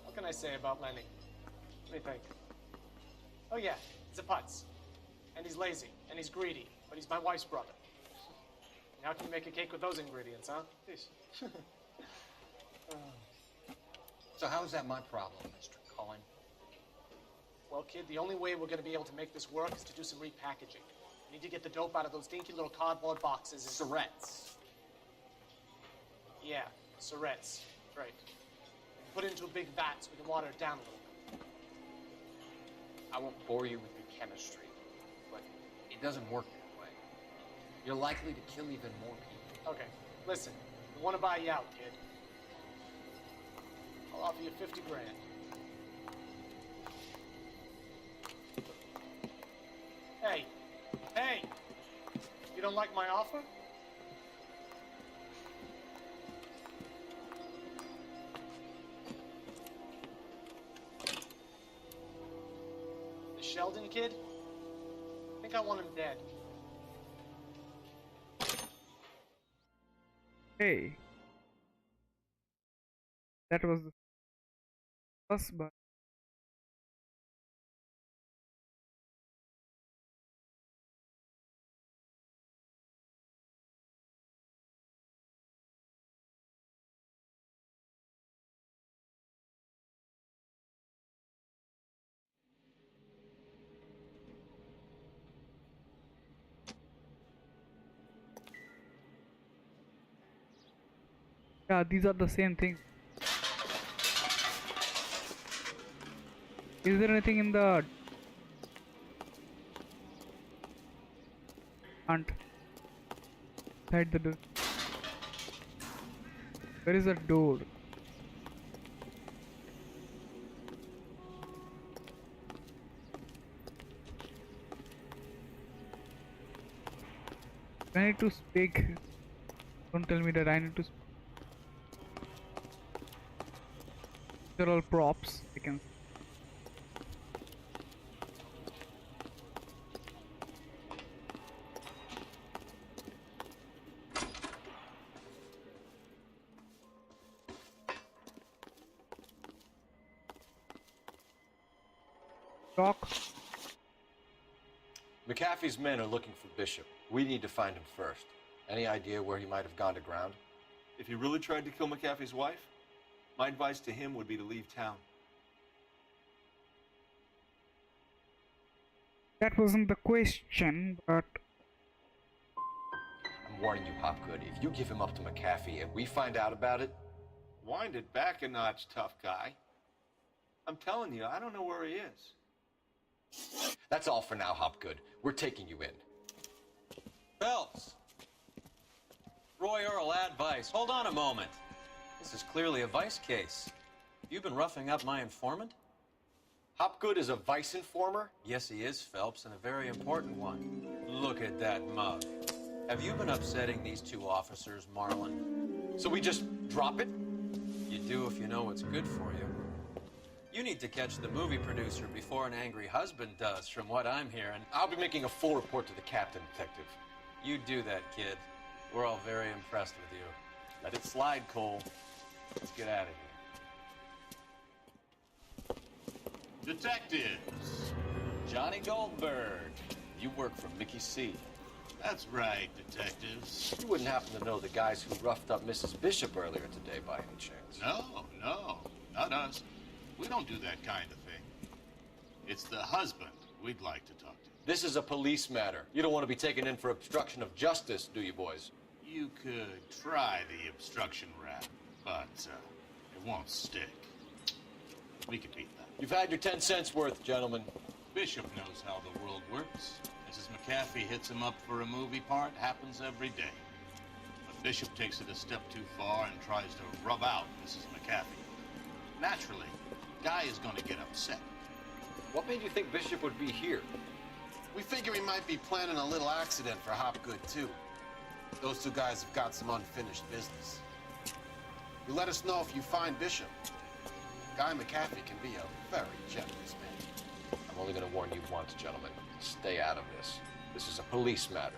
What can I say about Lenny? Let me think. Oh yeah, he's a putz. And he's lazy, and he's greedy, but he's my wife's brother. How can you make a cake with those ingredients, huh? Jeez. So how is that my problem, Mr. Cullen? Well, kid, the only way we're going to be able to make this work is to do some repackaging. We need to get the dope out of those dinky little cardboard boxes and... Surrettes. Yeah, Surrettes. Right. Put it into a big vat so we can water it down a little bit. I won't bore you with the chemistry, but it doesn't work that way. You're likely to kill even more people. Okay, listen. We want to buy you out, kid. I'll offer you 50 grand. Hey, hey! You don't like my offer? The Sheldon kid? I think I want him dead. Hey, that was the first bar. Yeah, these are the same things. Is there anything in the hunt? Inside the door. Where is the door? I need to speak. Don't tell me that I need to speak. They're all props. I can. Doc. McAfee's men are looking for Bishop. We need to find him first. Any idea where he might have gone to ground? If he really tried to kill McAfee's wife, my advice to him would be to leave town. That wasn't the question, but... I'm warning you, Hopgood. If you give him up to McAfee and we find out about it... Wind it back a notch, tough guy. I'm telling you, I don't know where he is. That's all for now, Hopgood. We're taking you in. Phelps! Roy Earl, advice. Hold on a moment. This is clearly a vice case. You've been roughing up my informant? Hopgood is a vice informer? Yes, he is, Phelps, and a very important one. Look at that mug. Have you been upsetting these two officers, Marlin? So we just drop it? You do if you know what's good for you. You need to catch the movie producer before an angry husband does, from what I'm hearing. I'll be making a full report to the captain, Detective. You do that, kid. We're all very impressed with you. Let it slide, Cole. Let's get out of here. Detectives. Johnny Goldberg. You work for Mickey C. That's right, detectives. You wouldn't happen to know the guys who roughed up Mrs. Bishop earlier today by any chance? No, not us. We don't do that kind of thing. It's the husband we'd like to talk to. This is a police matter. You don't want to be taken in for obstruction of justice, do you, boys? You could try the obstruction rap, but it won't stick. We could beat that. You've had your 10 cents worth, gentlemen. Bishop knows how the world works. Mrs. McAfee hits him up for a movie part, happens every day. But Bishop takes it a step too far and tries to rub out Mrs. McAfee. Naturally, Guy is going to get upset. What made you think Bishop would be here? We figure he might be planning a little accident for Hopgood, too. Those two guys have got some unfinished business. You let us know if you find Bishop. Guy McAfee can be a very generous man. I'm only going to warn you once, gentlemen. Stay out of this. This is a police matter.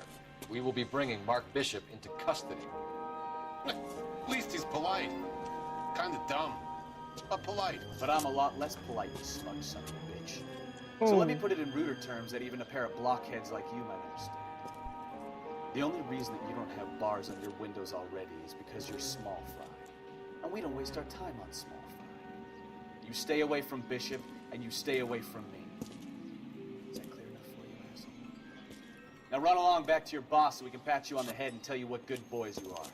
We will be bringing Mark Bishop into custody. At least he's polite. Kinda dumb, but polite. But I'm a lot less polite, you smug son of a bitch. So let me put it in ruder terms that even a pair of blockheads like you might understand. The only reason that you don't have bars on your windows already is because you're small fry. And we don't waste our time on small fry. You stay away from Bishop, and you stay away from me. Is that clear enough for you, asshole? Now run along back to your boss so we can pat you on the head and tell you what good boys you are.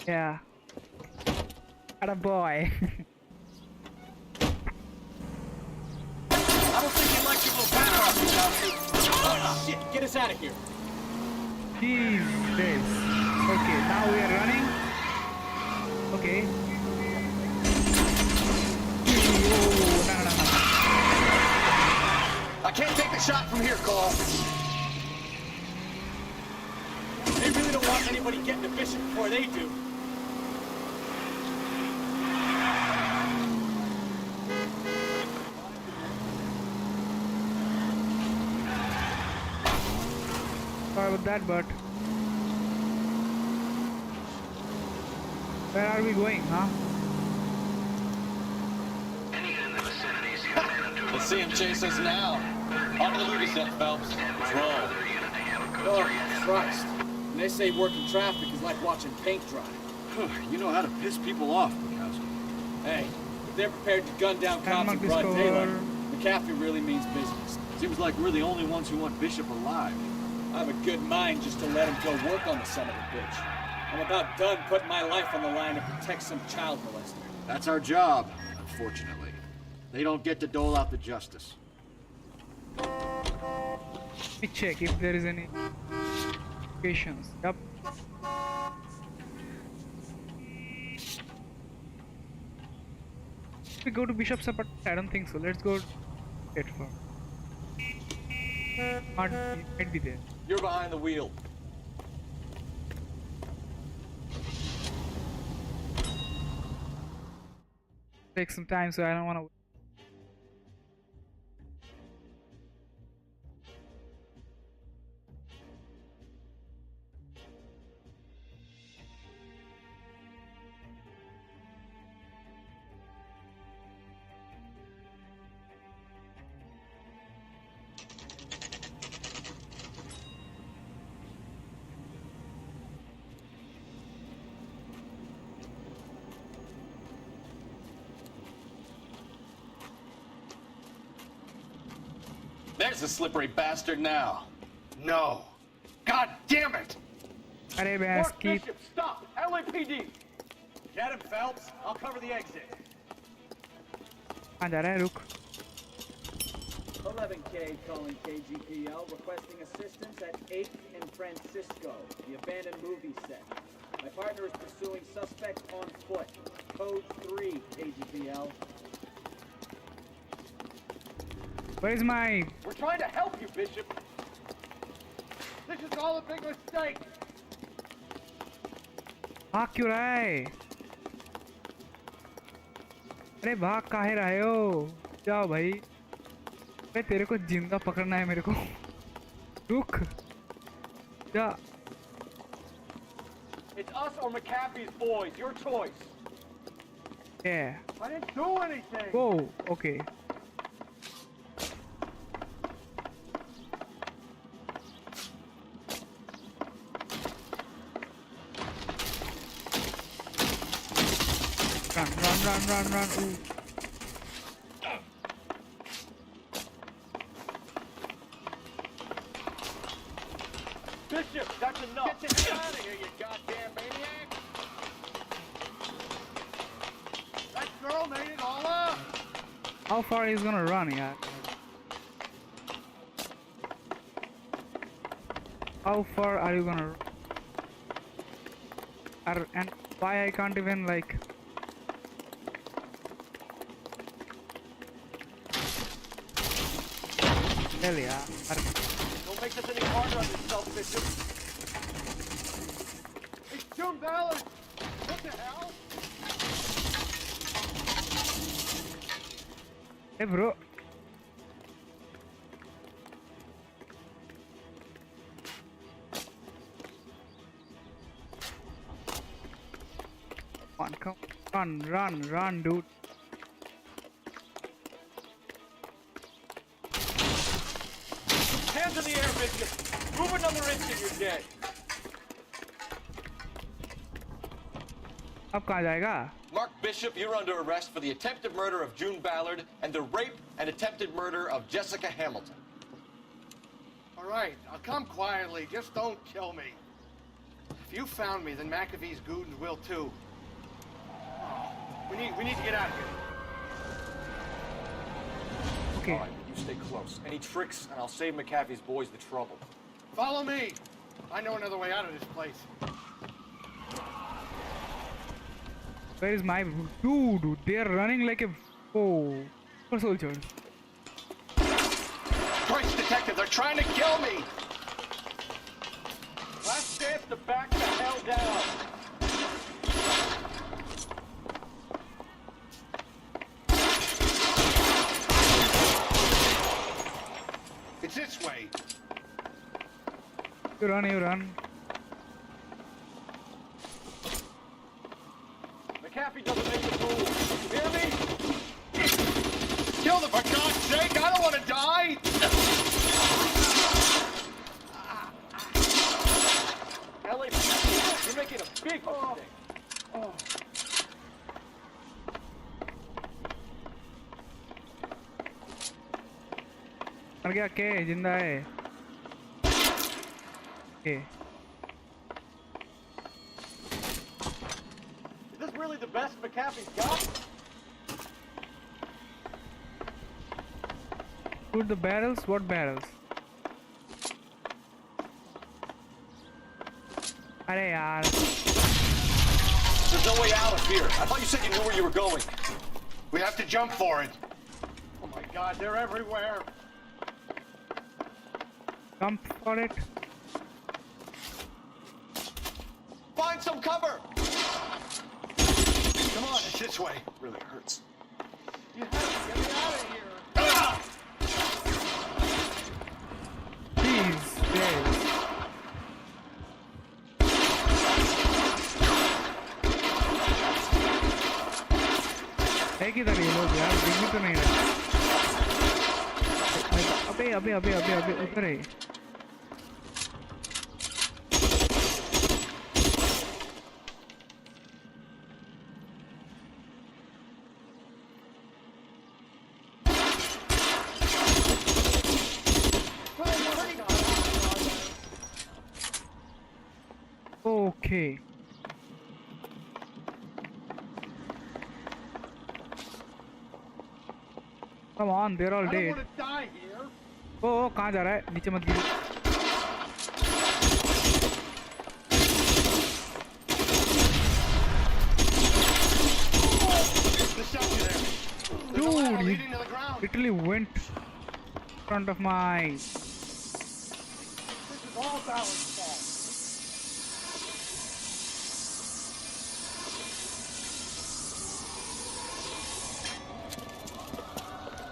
Yeah. Atta boy. I don't think you like your little banner off your mouth. Oh, shit, get us out of here. Jesus. Okay, now we are running. Okay. Oh, no. I can't take the shot from here, Cole. They really don't want anybody getting to Bishop before they do. Sorry about that, but where are we going, huh? Let's see him chase us now. On the movie set, Phelps. Let's roll. Oh, Christ. When they say working traffic is like watching paint dry. You know how to piss people off, Mikowski. Hey, if they're prepared to gun down cops in broad daylight, McAfee really means business. Seems like we're the only ones who want Bishop alive. I have a good mind just to let him go work on the son of a bitch. I'm about done putting my life on the line to protect some child molester. That's our job, unfortunately. They don't get to dole out the justice. Let me check if there is any locations. Yep. We go to Bishop's apartment? I don't think so. Let's go get for. Might be there. You're behind the wheel. Take some time, so I don't want to. There's a slippery bastard now. No. God damn it! Arey Mark Bishop, stop! LAPD! Get him, Phelps. I'll cover the exit. कहाँ जा रहा है? रुक. 11K calling KGPL, requesting assistance at 8th and Francisco, the abandoned movie set. My partner is pursuing suspect on foot. Code 3, KGPL. Where is my? We're trying to help you, Bishop. This is all a big mistake. भाग क्यों रहा है? अरे भाग काहे रहे हो? जाओ भाई. अरे तेरे को जिंदा पकड़ना है मेरे को. रुक. जा. It's us or McAfee's boys. Your choice. Yeah. I didn't do anything. Go. Okay. Run. Ooh. Bishop, that's enough. Get the hell out of here, you goddamn maniac! That girl made it all up! How far he's gonna run, yeah? How far are you gonna run? And why I can't even like... Hell yeah. Don't make this any harder on yourself, Bishop. It's June Ballard! What the hell? Hey bro. Come on, run, dude. Hands in the air, Bishop. Move another inch and you're dead. अब कहाँ जाएगा? Mark Bishop, you're under arrest for the attempted murder of June Ballard and the rape and attempted murder of Jessica Hamilton. All right, I'll come quietly. Just don't kill me. If you found me, then McAfee's goons will too. We need to get out of here. Okay. All right, you stay close. Any tricks, and I'll save McAfee's boys the trouble. Follow me. I know another way out of this place. Where is my dude? They are running like a soldiers. Christ, detective, they're trying to kill me. Last chance to back the hell down. It's this way. You run. McAfee doesn't make the rules. You hear me? Kill them, for God's sake! I don't want to die! LA, you're making a big mistake. मर गया के जिंदा है के Is this really the best McAfee's got? Shoot the barrels. What barrels? अरे यार. There's no way out of here. I thought you said you knew where you were going. We have to jump for it. Oh my God, they're everywhere. Jump for it. Find some cover. Come on, it's this way. Really hurts. You have to get me out of here. Please, yes. है किधर ये लोग यार? दिख भी तो नहीं रहा. अबे उधर है. Okay. Come on, they're all I don't dead. want to die here. ओ कहाँ जा रहा है? नीचे मत गिरो. Dude, he literally went in front of my. This is all Ballard's fault.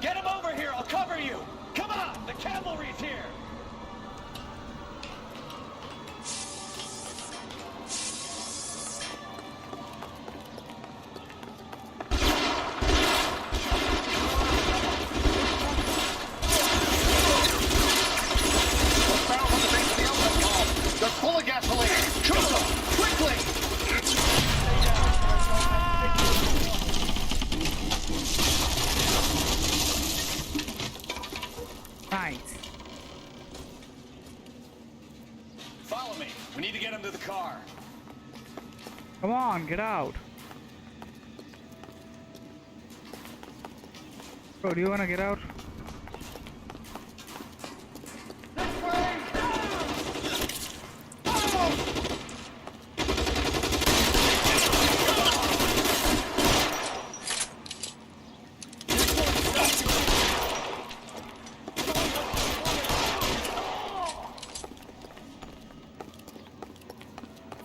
Get him over here, I'll cover you! Come on, the cavalry's here! They're full of gasoline. Shoot them quickly! Nice. Follow me. We need to get him to the car. Come on, get out. Bro, do you wanna get out?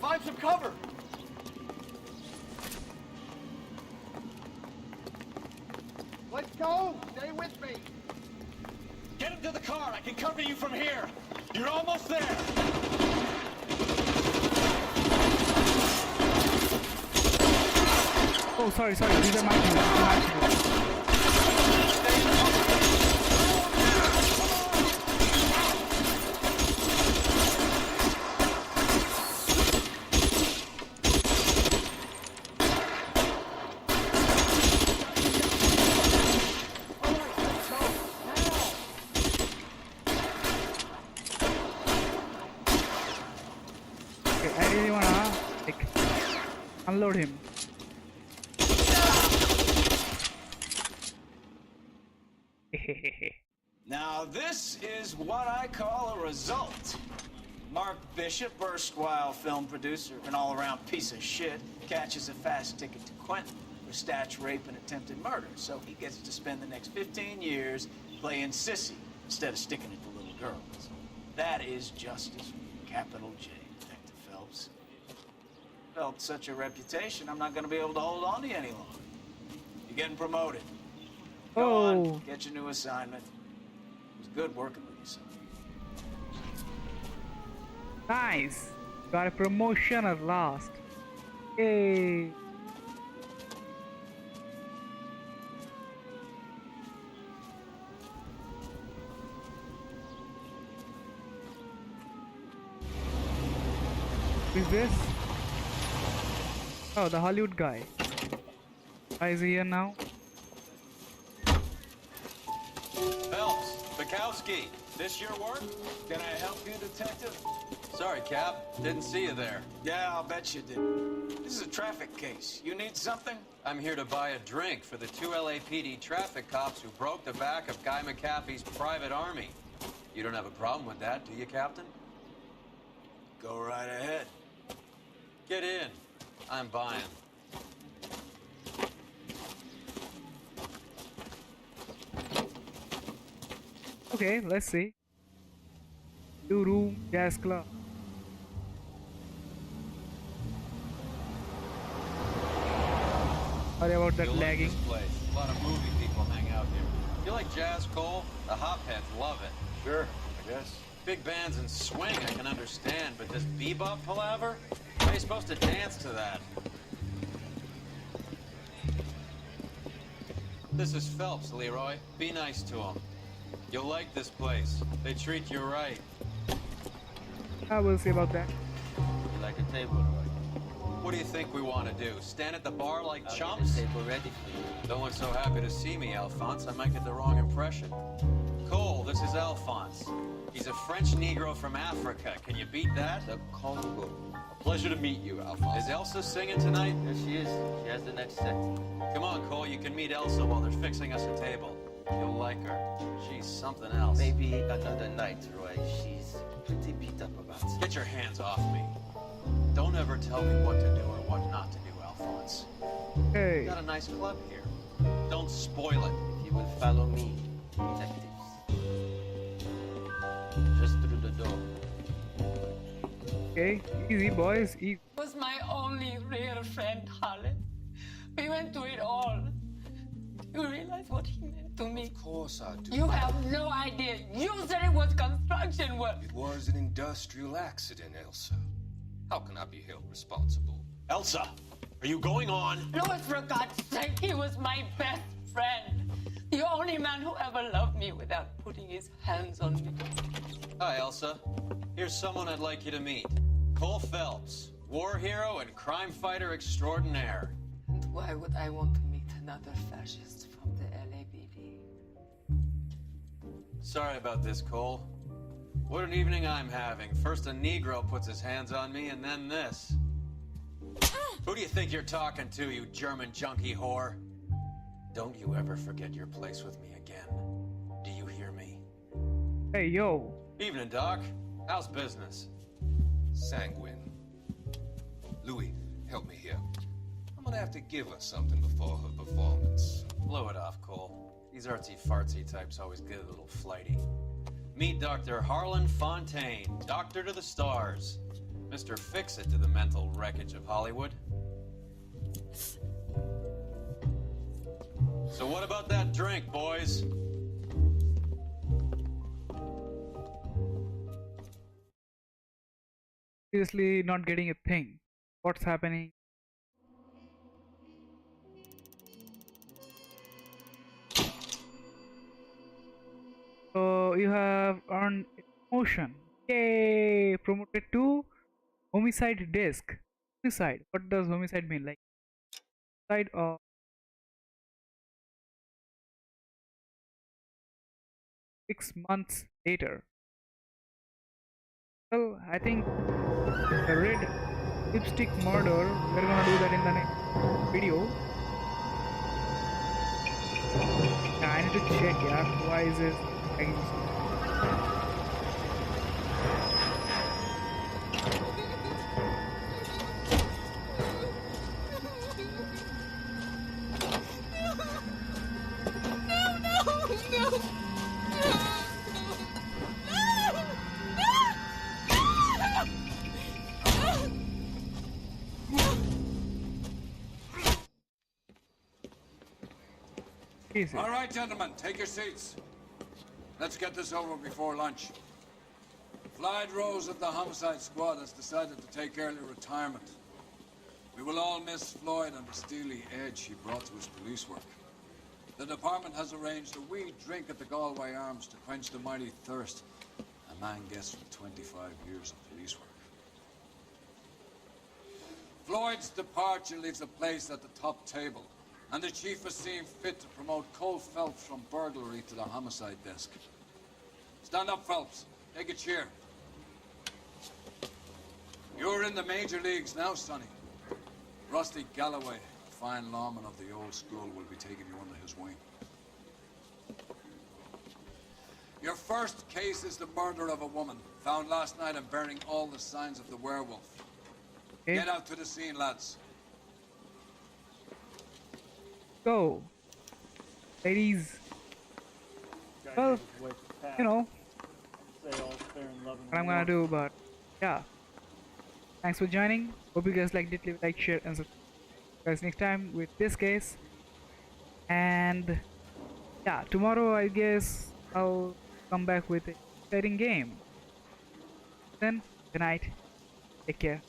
Find some cover. Let's go! Stay with can cover you from here. You're almost there. Oh, sorry. These are my tools. Okay, I really wanna like unload him. Now this is what I call a result. Mark Bishop, erstwhile film producer and all-around piece of shit, catches a fast ticket to Quentin for statch rape and attempted murder. So he gets to spend the next 15 years playing sissy instead of sticking it to little girls. That is justice, capital J, Detective Phelps. Developed such a reputation, I'm not gonna be able to hold on to you any longer. You're getting promoted. Go on, get your new assignment. It was good working with you, son. Nice. Got a promotion at last. Yay. Who's this? Oh, the Hollywood guy. Why is he here now? Phelps, Bukowski, this your work? Can I help you, Detective? Sorry, Cap. Didn't see you there. Yeah, I'll bet you did. This is a traffic case. You need something? I'm here to buy a drink for the 2 LAPD traffic cops who broke the back of Guy McAfee's private army. You don't have a problem with that, do you, Captain? Go right ahead. Get in. I'm buying. Okay, let's see. 2-room jazz club. Sorry about that You'll like lagging. this place. A lot of movie people hang out here. You like jazz, Cole? The hopheads love it. Sure, I guess. Big bands and swing I can understand, but this bebop palaver? How are you supposed to dance to that? This is Phelps, Leroy. Be nice to him. You'll like this place. They treat you right. I will see about that. You like a table, Roy? What do you think we want to do? Stand at the bar like chumps? Table ready for you. Don't look so happy to see me, Alphonse. I might get the wrong impression. Cole, this is Alphonse. He's a French Negro from Africa. Can you beat that? The Congo. A pleasure to meet you, Alphonse. Is Elsa singing tonight? There she is. She has the next set. Come on, Cole. You can meet Elsa while they're fixing us a table. You'll like her. She's something else. Maybe another night, Roy. She's pretty beat up about it. Get your hands off me. Don't ever tell me what to do or what not to do, Alphonse. Hey. We got a nice club here. Don't spoil it. If you will follow me, detectives. Just through the door. Okay, easy boys, easy. Was my only real friend, Harlan. We went through it all. Do you realize what he meant to me? Of course I do. You have no idea. You said it was construction work. It was an industrial accident, Elsa. How can I be held responsible? Elsa, are you going on? Louis, for God's sake, he was my best friend. The only man who ever loved me without putting his hands on me. Hi, Elsa. Here's someone I'd like you to meet. Cole Phelps, war hero and crime fighter extraordinaire. And why would I want to meet another fascist from the LAPD? Sorry about this, Cole. What an evening I'm having. First a Negro puts his hands on me, and then this. Who do you think you're talking to, you German junkie whore? Don't you ever forget your place with me again. Do you hear me? Hey, yo. Evening, Doc. How's business? Sanguine. Louis, help me here. I'm gonna have to give her something before her performance. Blow it off, Cole. These artsy-fartsy types always get a little flighty. Meet Dr. Harlan Fontaine, doctor to the stars. Mr. Fix-It to the mental wreckage of Hollywood. So what about that drink, boys? seriously not getting a thing. What's happening? So you have earned a promotion. Yay! Promoted to homicide desk. Homicide. What does homicide mean? Like side or 6 months later. Well, I think the red lipstick murder. We're gonna do that in the next video. Yeah, I need to check. Yeah, why is it lagging so? All right, gentlemen, take your seats. Let's get this over before lunch. Floyd Rose of the Homicide Squad has decided to take early retirement. We will all miss Floyd and the steely edge he brought to his police work. The department has arranged a wee drink at the Galway Arms to quench the mighty thirst a man gets from 25 years of police work. Floyd's departure leaves a place at the top table, and the chief has seen fit to promote Cole Phelps from burglary to the homicide desk. Stand up, Phelps. Take a cheer. You're in the major leagues now, Sonny. Rusty Galloway, a fine lawman of the old school, will be taking you under his wing. Your first case is the murder of a woman, found last night and bearing all the signs of the werewolf. Okay. Get out to the scene, lads. Go, ladies. Well, you know what I'm gonna do, but yeah. Thanks for joining. Hope you guys liked it. Leave a like, share, and subscribe. Guys, next time with this case. And yeah, tomorrow I guess I'll come back with an exciting game. Then, good night. Take care.